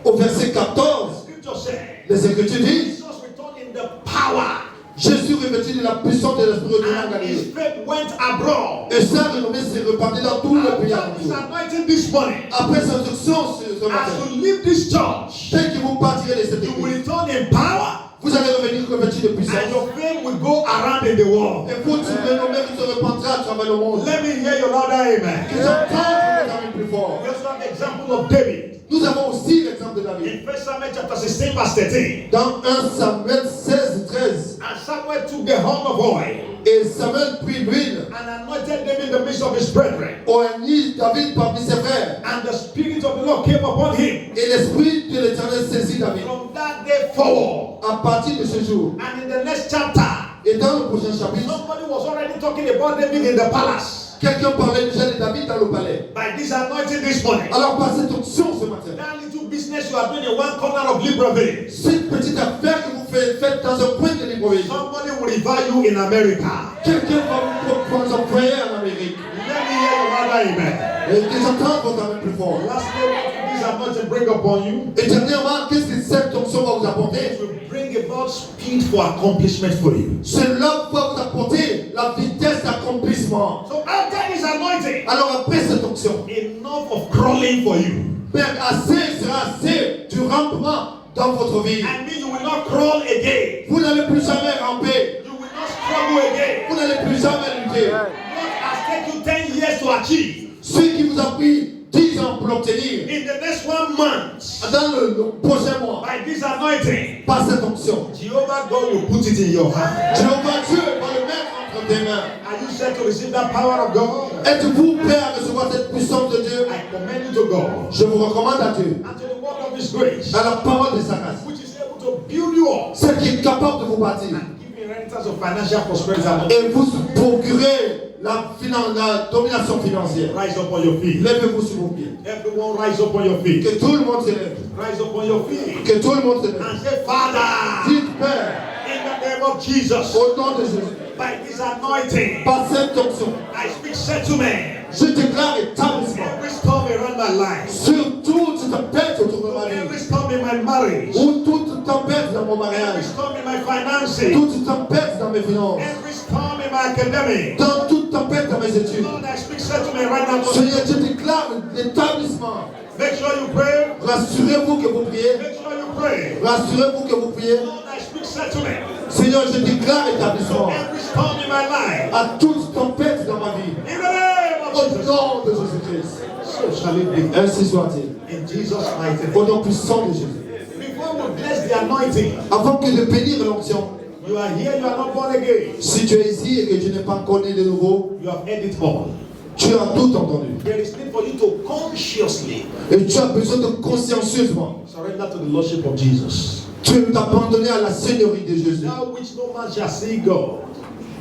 au verset 14, Scripture says, les Écritures disent, Jesus returned in the power, Jésus revêtu de la puissance de l'Esprit de and Galilée. his faith went abroad. Et sa renommée s'est répandue dans tout le pays After this alentour. anointing this morning, Après cette onction ce matin, as you leave this church, dès que vous partirez de cette you will église, return in power, vous allez revenir revêtu de and puissance. your fame will go around in the world. Et votre renommée se répandra à travers le monde. Let me hear your louder amen. Que j'entende votre amen plus fort. We also have the example of David. Nous avons aussi l'exemple de David. In 1 Samuel chapter 16, verse 13. Dans 1 Samuel 16, 13, And Samuel took the horn of oil et Samuel prit l'huile, and anointed them in the midst of his brethren. oignit David parmi ses frères, And the Spirit of the Lord came upon him. et l'Esprit de l'Éternel saisit David. From that day forward, À partir de ce jour, and in the next chapter, et dans le prochain chapitre, somebody was already talking about David in the palace. quelqu'un parlait déjà de David dans le palais. By this anointing this morning, Alors par cette onction ce matin, that little business you are doing in one corner of Libreville, cette petite affaire que vous faites dans un coin de Libreville, somebody will revive you in America. quelqu'un va vous envoyer en Amérique. Let me hear your louder amen. Et que j'entende votre amen plus fort. Lastly, what will this anointing bring upon you? Et dernièrement, qu'est-ce que cette onction va vous apporter? It will bring about speed for accomplishment for you. Cela va vous apporter la vitesse d'accomplissement. So after this anointing, Alors après cette onction, enough of crawling for you. Père, assez sera assez du rampement dans votre vie. I mean, you will not crawl again. Vous n'allez plus jamais ramper. You will not struggle again. Vous n'allez plus jamais lutter. What has taken you 10 years to achieve, Ce qui vous a pris 10 ans pour l'obtenir, in the next 1 month, dans le prochain mois, by this anointing, par cette onction, Jehovah God will put it in your hand. Jéhovah Dieu va le mettre entre tes mains. Are you set to receive that power of God? Êtes-vous prêt à recevoir cette puissance de Dieu? I commend you to God Je vous recommande à Dieu, and to the word of His grace, à la parole de sa grâce, which is able to build you up celle qui est capable de vous bâtir and give you inheritance of financial prosperity. et vous procurer la domination financière. Rise up on your feet. Lèvez-vous sur vos pieds. Everyone rise up on your feet. Que tout le monde se lève. Rise up on your feet. Que tout le monde se lève. And say, Father, Dites Père, in the name of Jesus, au nom de Jésus, by this anointing, par cette onction, I speak settlement. je déclare établissement Every storm around my life, sur toute tempête autour de ma every vie, storm in my marriage, ou toute tempête dans mon every mariage, storm in my finances, toute tempête dans mes finances, every storm in my academics. dans toute tempête dans mes études. Lord, I speak settlement right now. Seigneur, je déclare l'établissement. Make sure you pray. Rassurez-vous que vous priez. Make sure you pray. Rassurez-vous que vous priez. Lord, I speak settlement. Seigneur, je déclare établissement Every storm in my life, à toute tempête dans ma vie. in the name of Au Jesus. nom de Jésus-Christ. So shall it be. Ainsi soit-il. In Jesus' mighty Au name. nom puissant de Jésus. Before we bless the anointing, Avant que de bénir l'onction, you are here, you are not born again. si tu es ici et que tu n'es pas encore né de nouveau, You have heard it all. tu as tout entendu. There is need for you to consciously Et tu as besoin de consciencieusement surrender to the Lordship of Jesus. tu t'abandonner à la Seigneurie de Jésus. Without which no man shall see God.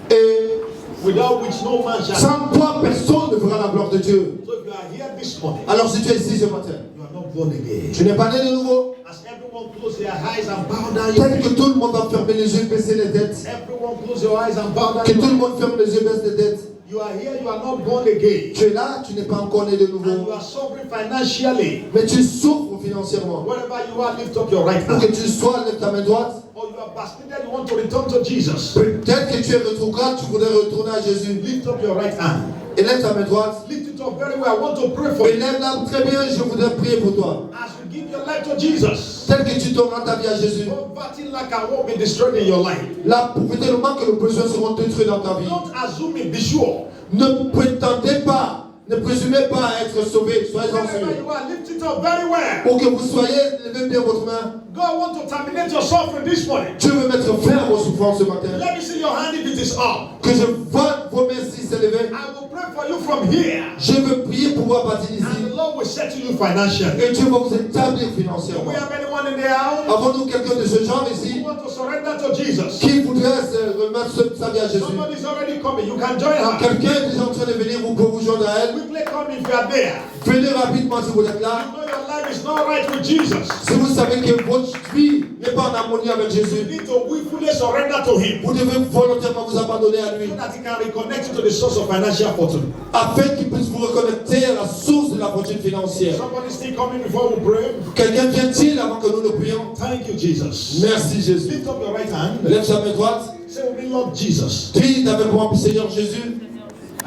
Et Without which no man shall. sans toi, personne ne verra la gloire de Dieu. So if you are here this morning, Alors si tu es ici ce matin, you are not born again. tu n'es pas né de nouveau, As everyone close their eyes and bow down tel your que tout le monde va fermer les yeux, baisser les têtes, everyone close your eyes and bow down que tout your le monde ferme les yeux, baisse les têtes. You are here, you are not born again. Tu es là, tu n'es pas encore né de And you nouveau, are suffering financially. mais tu souffres financièrement. Wherever you are, lift up your right Pour que hand. tu sois, lève ta main droite. Or you are backslidden, you want to return to Jesus. Peut-être que tu es rétrograde, tu voudrais retourner à Jésus. Lift up your right hand. Élève ta main droite. Lift it up very well. I want to pray for you. Élève-la très bien, je voudrais prier pour toi. As you give your life to Jesus, Tel que tu donneras ta vie à Jésus, poverty, lack, and won't be destroyed in your life. la pauvreté, le manque et le besoin seront détruits dans ta vie. Don't assume it, be sure. Ne prétendez pas, ne présumez pas à être sauvé, soyez Wherever sauvés. you are, lift it up very well. Pour que vous soyez, levez bien votre main. God wants to terminate your suffering this morning. Dieu veut mettre fin à vos souffrances ce matin. Let me see your hand if it is up. Que je vois vos mains si s'élever. I will pray for you from here. Je veux prier pour vous à partir d'ici. And the Lord will settle you financially. Et Dieu va vous établir Do financièrement. we have anyone in the house Avons-nous quelqu'un de ce genre who ici wants to surrender to Jesus? qui voudrait se remettre sa vie à Jésus? Somebody's already coming. You can join her. Quelqu'un est déjà en train de venir, vous pouvez vous joindre à elle. Quickly come if you are there. Venez rapidement si vous êtes You là. know your life is not right with Jesus. Si vous savez que votre vie n'est pas en harmonie avec You Jésus, need to willfully surrender to Him vous devez volontairement vous abandonner à lui so that He can reconnect you to the source of financial fortune. afin qu'il puisse vous reconnecter à la source de la fortune financière. Somebody still coming before we pray. Quelqu'un vient-il avant que nous ne prions? Thank you, Jesus. Merci Jésus. Lift up your right hand. Lève sa main droite. Say with me, Lord Jesus, Dis avec moi, Seigneur Jésus,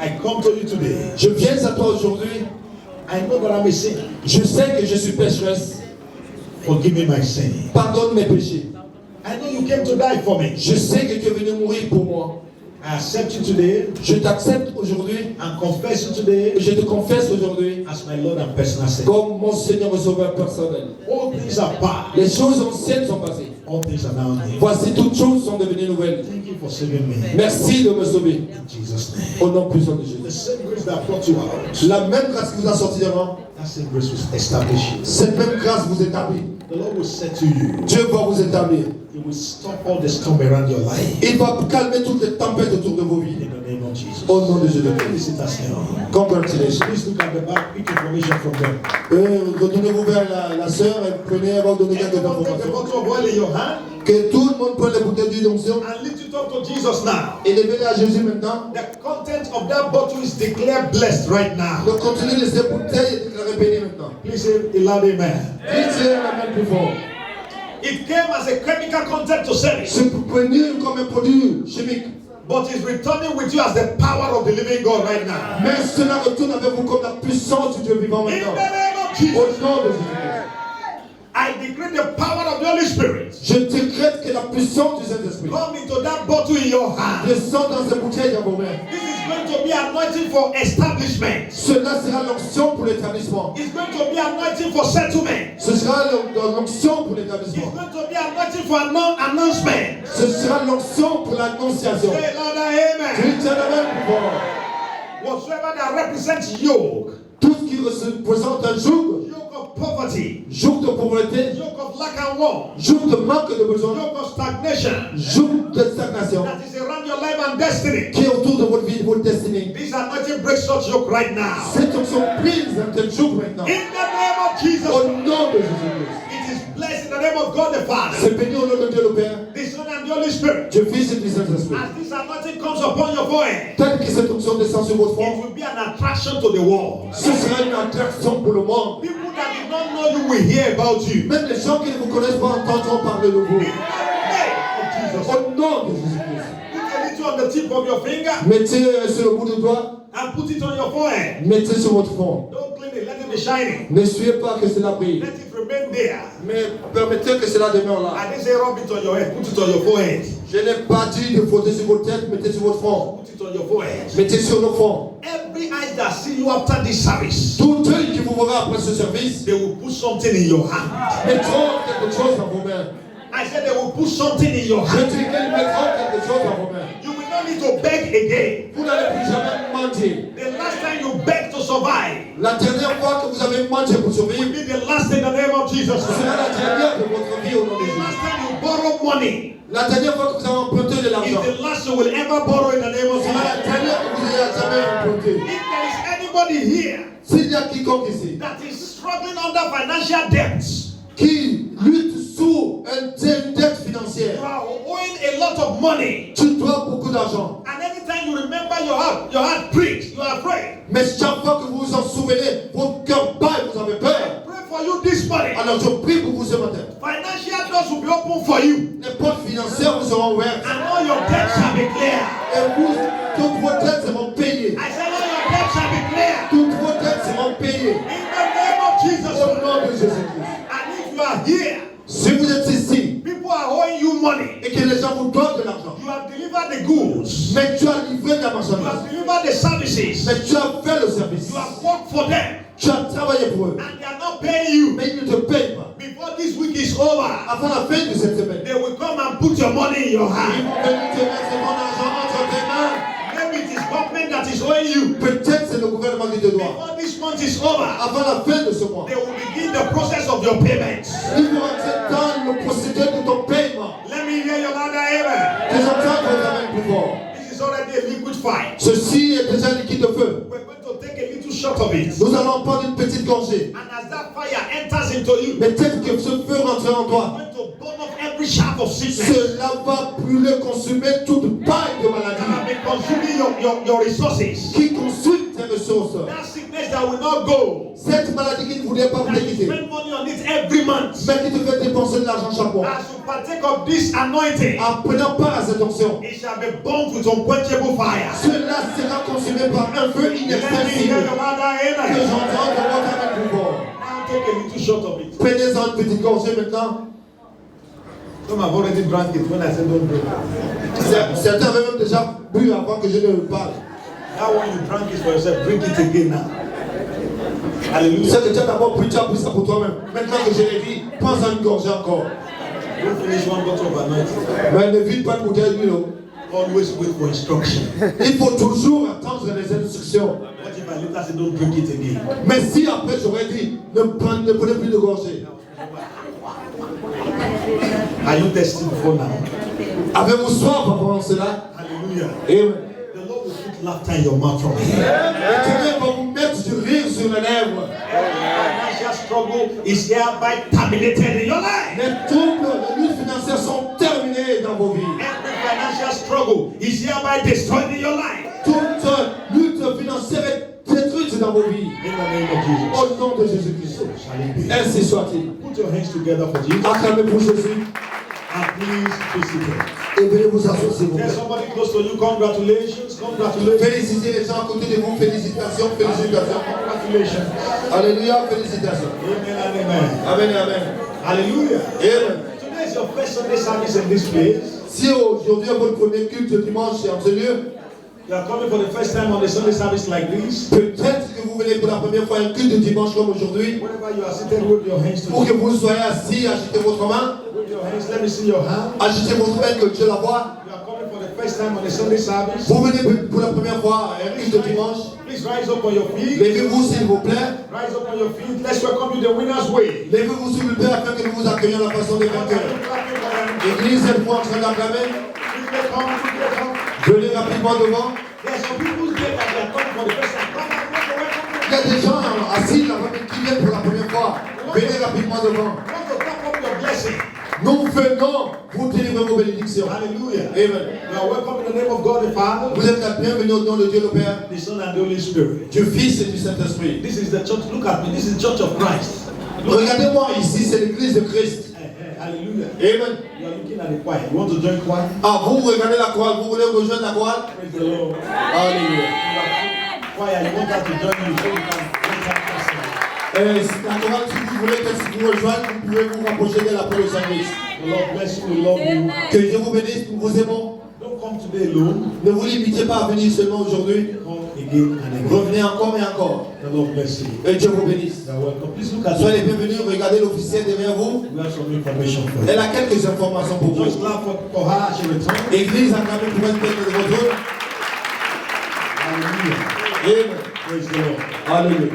I come to you today. je viens à toi aujourd'hui. I know that I'm a sinner. Je sais que je suis pécheresse. Forgive me my sin. Pardonne mes péchés. I know you came to die for me. Je sais que tu es venu mourir pour moi. I accept you today Je t'accepte aujourd'hui. and confess you today Je te confesse aujourd'hui as my Lord and personal Savior. comme mon Seigneur et Sauveur personnel. All things are past. Les choses anciennes sont passées. All things are now new. Voici toutes choses sont devenues nouvelles. Thank you for saving me. Merci de me sauver. In Jesus' name. Au nom puissant de The Jésus. same grace that brought you out, La même grâce qui vous a sorti d'avant, that same grace will establish you. cette même grâce vous établit. The Lord will say to you, Dieu va vous établir. He will stop all the storm around your life. Il va calmer toutes les tempêtes autour de vos vies. In the name of Jesus. Au nom de Jésus. Félicitations. Congratulations. Please look at the back, pick information from them. Retournez-vous vers la sœur et prenez avant de donner quelques Everyone take the informations. bottle of oil in your hand Que tout le monde prenne les bouteilles d'huile d'onction and lift it up to Jesus now. et levez-les à Jésus maintenant. The content of that bottle is declared blessed right now. Le contenu de ces bouteilles est déclaré béni maintenant. Please say a loud amen. Dites la main plus fort. It came as a chemical content to sell it, C'est venu comme un produit chimique. but it's returning with you as the power of the living God right now. Mais cela retourne avec vous comme la puissance du Dieu vivant In the maintenant. name of Au Jesus, nom de Jésus. I decree the power of the Holy Spirit Je décrète que la puissance du Saint-Esprit come into that bottle in your hand. descend dans ces bouteilles dans vos mains. This is going to be anointing for establishment. Cela sera l'onction pour l'établissement. It's going to be anointing for settlement. Ce sera l'onction pour It's l'établissement. going to be anointing for announcement. Ce sera l'onction pour l'annonciation. Say louder, amen. Dites la main plus fort. Whatsoever that represents yoke, Tout ce qui représente un joug, yoke of poverty, joug de pauvreté, yoke of lack and want, joug de manque de besoin, yoke of stagnation joug de stagnation, that is around your life and destiny. qui est autour de votre vie, de votre destinée. This anointing breaks such yoke right now. Cette onction prise un tel joug maintenant. In the name of Jesus, Au nom de Jésus-Christ. it is blessed in the name of God the Father, C'est béni au nom de Dieu le Père, the Son and the Holy Spirit. Dieu Fils et du Saint-Esprit. As this anointing comes upon your forehead, Tel que cette onction descend sur votre it front, will be an attraction to the world. ce sera une attraction pour le monde. People that did not know you will hear about you. Même les gens qui ne vous connaissent pas entendront parler de vous. In the name of Jesus. Au nom de Jésus-Christ. Put a little on the tip of your finger Mettez sur le bout du doigt, and put it on your forehead. mettez sur votre front. Don't clean it, let it be shining. N'essuyez pas que cela brille, Let it remain there. mais permettez que cela demeure là. I didn't say rub it on your head, put it on your forehead. Je n'ai pas dit de frotter sur votre tête, mettez sur votre front. Put it on your forehead. Mettez sur le front. Every eye that see you after this service, Tout œil qui vous verra après ce service, they will put something in your hand. mettront quelque chose dans vos mains. I said they will put something in your Je hand. dis qu'ils mettront quelque chose dans vos mains. You will not need to beg again. Vous n'allez plus jamais mentir. The last time you begged to survive La dernière fois que vous avez menti pour will survivre, be the last in the name of Jesus ce sera Christ. la dernière de votre vie au nom de The Jésus. last time you borrow money La dernière fois que vous avez emprunté de is l'argent, the last you will ever borrow in the name of ce sera la Jesus. dernière que vous ayez jamais emprunté. If there is anybody here S'il y a quiconque ici that is struggling under financial debts, qui lutte sous une dette you financière, are owing a lot of money, tu dois beaucoup d'argent. and anytime you remember your heart pricks, you are afraid. Mais chaque fois que vous vous en souvenez, votre cœur bat et vous avez peur. Pray for you this morning. Alors je prie pour vous ce matin. Financial doors will be open for you, Les portes financières vous seront ouvertes and all your debts shall be clear. et vous, toutes vos dettes seront payées. I said all your debts Si vous êtes ici people are owing you money. et que les gens vous donnent de l'argent, You have delivered the goods. mais tu as livré de la You marchandise, have delivered the services. mais tu as fait le service, You have worked for them. tu as travaillé pour eux, And they are not paying you. mais ils ne te payent pas. Before this week is over, Avant la fin de cette semaine, they will come and put your money in your ils hand. vont venir te mettre ton argent entre tes mains. Maybe it is government that is owing you. Peut-être c'est le gouvernement qui te doit. Before this month is over, Avant la fin de ce mois, they will begin the process of your payment. ils vont entrer dans le procédé de ton paiement. Let me hear your louder amen. Que j'entends votre amen plus fort. This is already a liquid fire. Ceci est déjà liquide de feu. We're going to take a little shot of it. Nous allons prendre une petite gorgée. And as that fire enters into you, Mais tel que ce feu rentre en toi, going to burn off every shaft of sickness cela va brûler, consumer toute paille de that have maladie been consuming your resources. qui consume tes ressources. That sickness that will not go. Cette maladie qui ne voulait pas vous That you quitter, spend money on it every month. mais qui te fait dépenser de l'argent chaque mois. As you partake of this anointing, En prenant part à cette onction, it shall be burned with unquenchable fire. cela sera consumé par un feu Let me hear inextinguible. the louder Que amen. j'entends de votre amen plus fort. Now take a little shot of it. Prenez-en une petite gorgée maintenant. Some have already drank it when I said don't drink. Certains avaient même déjà bu avant que je ne parle. That one you drank it for yourself. Drink it again now. Hallelujah. C'est que tu as d'abord pris, tu as pris ça pour toi-même. Maintenant que je l'ai dit, prends-en une gorgée encore. Don't finish one bottle of anointing. Mais ne vide pas une bouteille d'huile. Always wait for instruction. Il faut toujours attendre les instructions. What if I later say don't drink it again? Mais si après j'aurais dit, ne prenez plus de gorgée. Are you testing before now? Avez-vous soif avant cela? Hallelujah. Amen. The Lord will put laughter in your mouth from here. Dieu va vous mettre du rire sur les lèvres. Financial struggle is hereby terminated in your life. Les troubles, les luttes financières sont terminées dans vos vies. Every financial struggle is hereby destroyed in your life. Toute lutte financière est détruite dans vos vies. In the name of Jesus. Au nom de Jésus-Christ. Shall it be? Ainsi soit-il. Put your hands together for Jesus. Acclamez pour Jésus. And please be seated. Et veuillez vous asseoir s'il vous Tell plaît. somebody close to you, congratulations, congratulations, Félicitez les gens à côté de vous. Félicitations, félicitations. congratulations. Alléluia, félicitations. Amen and amen. Amen, amen. Hallelujah. Amen. Today is your first Sunday service in this place. Si aujourd'hui est votre premier culte dimanche en ce lieu, You are coming for the first time on the Sunday service like this. peut-être que vous venez pour la première fois à un culte de dimanche comme aujourd'hui, Wherever you are seated, wave your hands to pour que me. vous soyez assis, agitez votre main, Wave your hands. Let me see your hand. agitez votre main que Dieu la voie. You are coming for the first time on the Sunday service. Vous venez pour la première fois à un culte de dimanche, Please rise up on your feet. levez-vous s'il vous plaît, Rise up on your feet. Let's welcome you the winner's way. levez-vous s'il vous plaît afin que nous vous accueillions à la façon des vainqueurs. Église, êtes-vous en train d'acclamer? Quickly come, quickly come. Venez rapidement devant. There are some people here that they are coming for the first time. Come on, welcome. Il y a des gens assis là-bas qui viennent pour la première fois. Venez rapidement devant. Want to tap up your blessing. Nous venons vous délivrer vos bénédictions. Hallelujah. Amen. You are welcome in the name of God the Father, Vous êtes la bienvenue au nom de Dieu le Père, the Son, and the Holy Spirit. du Fils et du Saint-Esprit. This is the church. Look at me. This is the church of Christ. Look. Regardez-moi ici, c'est l'église de Christ. Hallelujah. Amen. You are looking at the choir. You want to join choir? Ah, vous regardez la chorale, vous voulez rejoindre la chorale? Praise the Lord. Alléluia. Choir, you want her to join you so you can join that person. La chorale, si vous voulez qu'elle vous rejoigne, vous pouvez vous rapprocher d'elle après le service. The Lord bless you. We love you. Que Dieu vous bénisse, nous vous aimons. Don't come today alone. Ne vous limitez pas à venir seulement aujourd'hui. Come again and again. Revenez encore et encore. The Lord bless you. Et Dieu vous bénisse. You are welcome. Please look at Soyez les me. bienvenus, regardez l'officiel derrière vous. We have some information for Elle you. a quelques informations pour vous. Just clap for her as she returns. Église acclamée pour une tête de retour. Hallelujah. Amen. Praise the Lord. Alléluia.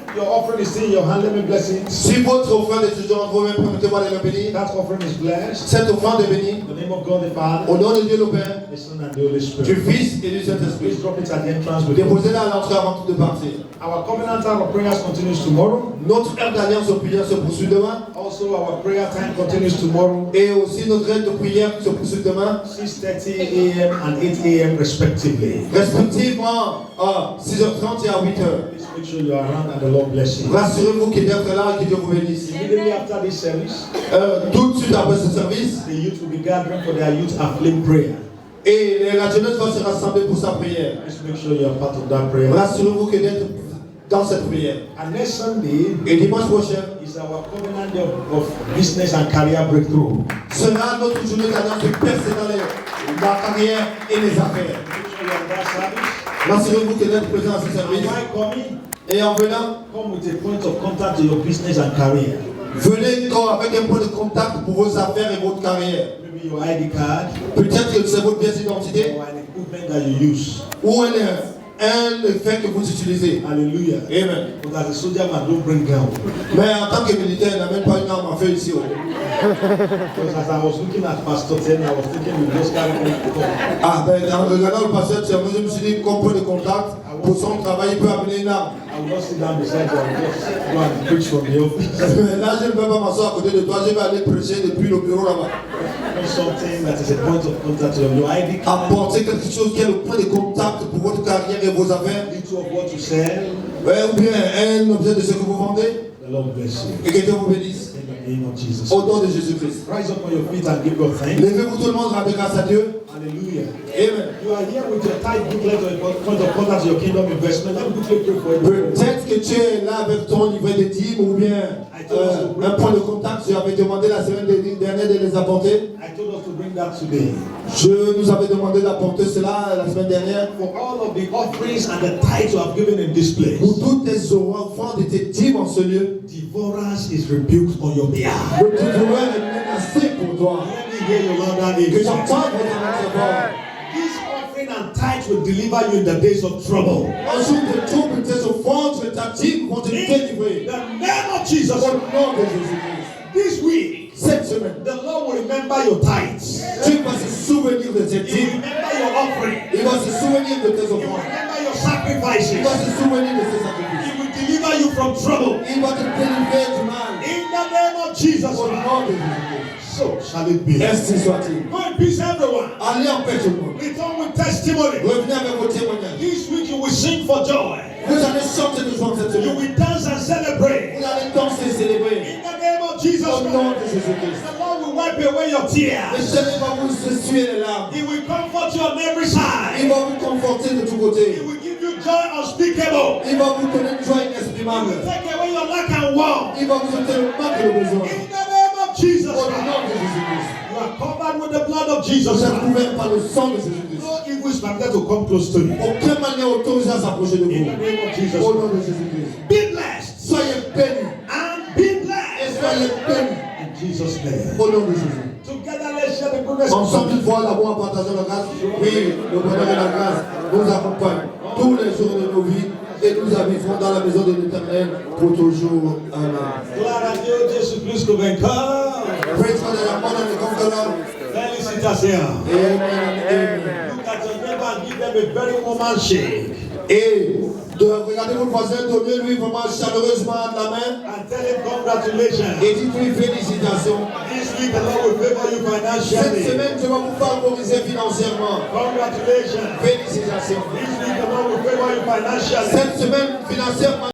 If your offering is still in your hand, let me bless it. Si votre offrande est toujours entre vos mains, permettez-moi de la bénir. That offering is blessed. Cette offrande est bénie. In the name of God the Father, Au nom de Dieu le Père, the Son, and the Holy du Spirit. Fils et du Saint-Esprit. Please drop it at the entrance with you. Déposez-la à l'entrée avant de partir. Our covenant hour of prayers continues tomorrow. Notre heure d'alliance de prière se poursuit demain. Also, our prayer time continues tomorrow. Et aussi notre heure de prière se poursuit demain. 6:30 a.m. and 8 a.m. respectively. Respectivement à 6h30 et à 8h. Please make sure you are around and the Lord bless you. Rassurez-vous qu'il est là et que Dieu vous bénisse. Immediately after this service, Tout de suite après ce service, the youth will be gathering for their youth afflict prayer. et la jeunesse va se rassembler pour sa prière. Please make sure you are part of that prayer. Rassurez-vous que d'être dans cette prière. And next Sunday Et dimanche prochain is our covenant of business and career breakthrough. sera notre journée d'alliance de percer dans la carrière et les affaires. Make sure you are in that service. M'assurez-vous que d'être présent à ce And service. while coming, Et en venant, come with a point of contact to your business and career. venez avec un point de contact pour vos affaires et votre carrière. Maybe your ID card Peut-être que c'est votre pièce d'identité or an equipment that you use. ou un effet que vous utilisez. Hallelujah. Amen. But as a soldier man, don't bring gun. Mais en tant que militaire, il n'a même pas une arme à feu ici. Because as I was looking at Pastor Ten, I was thinking we just carry him to come. Ah ben, en regardant le pasteur, je me suis dit qu'on point de contact pour son travail, il peut amener une arme. I will not sit down beside you. I will just go and preach from the office. Mais là, je ne peux pas m'asseoir à côté de toi, je vais aller prêcher depuis le bureau là-bas. Do something that is a point of contact to your ID card. Apporter quelque chose qui est le point de contact pour votre carrière et vos affaires. Little of what you sell. Ou bien un objet de ce que vous vendez. The Lord bless you. Et que Dieu vous bénisse. In the name of Jesus. Au nom de Jésus-Christ. Rise up on your feet and give God thanks. Levez-vous tout le monde, rendez grâce à Dieu. Hallelujah. Amen. You are here with your tithe booklet or a point of contact to your kingdom investment. Let me quickly pray for you. Peut-être que tu es là avec ton livret de dîmes ou bien un point de contact. Je avais demandé la semaine dernière de les apporter. I told us to bring that today. Je nous avais demandé d'apporter cela la semaine dernière. For all of the offerings and the tithes you have given in this place, Pour toutes tes offrandes et tes dîmes en ce lieu, Devourers is rebuked on your behalf. le dévoreur est menacé pour toi. Let me hear you loud and Que clear. j'entende votre voix. This offering and tithes will deliver you in the days of trouble. Un jour de trouble, tes offrandes et ta dîme vont te In délivrer. the name of Jesus, Au nom de Jésus-Christ. this week, Cette semaine, the Lord will remember your tithes. Dieu va se souvenir de tes He will dîmes. remember your offering. Il va se souvenir de tes He will offrandes. remember your Il sacrifices. va se souvenir de tes sacrifices. He will deliver you from trouble. Il va te délivrer du mal. In the name of Jesus Au Christ. nom de Jésus-Christ. So shall it be. Ainsi soit-il. Go in peace, everyone. Allez en paix tout le monde. Return with testimony. Revenez avec vos témoignages. This week you will sing for joy. Vous allez chanter de joie cette You semaine. will dance and celebrate. Vous allez danser et célébrer. In the name of Jesus Au nom Christ. de Jésus-Christ. The Lord will wipe away your Le tears. Seigneur va vous essuyer les larmes. He will comfort you on every Il side. va vous conforter de tous He côtés. will give you joy unspeakable. Il va vous donner une joie He inexprimable. will take away your lack and want. Il va vous ôter le manque et le besoin. In the name of Jesus Au Christ. nom de Jésus-Christ. You are covered with the blood of Jesus Vous êtes Christ. couverts par le sang de Jésus-Christ. No evil is permitted to come close to you. Aucune manière autorisée à s'approcher de In the vous. name of Jesus Au Christ. nom de Jésus-Christ. Be blessed Soyez bénis. and be Et blessed. soyez bénis. In Jesus' name. Au nom de Jésus. Together let's share the goodness of Ensemble, God. une fois, l'amour en partageant la grâce. Oui, le bonheur et la grâce nous accompagnent tous les jours de nos vies et nous habiterons dans la maison de l'Éternel pour toujours. Amen. Gloire à Dieu, Jésus-Christ vainqueur. Praise God, the Lord and the Conqueror. Félicitations. Amen. Amen. Look at your neighbor and give them a very woman shake. Et de regarder votre voisin, donnez-lui vraiment chaleureusement la main And tell him congratulations. et dites-lui félicitations. This week the Lord will favor you Cette financially. semaine, je vais vous favoriser financièrement. Congratulations. Félicitations. This week the Lord will favor you financially. Cette semaine, financièrement,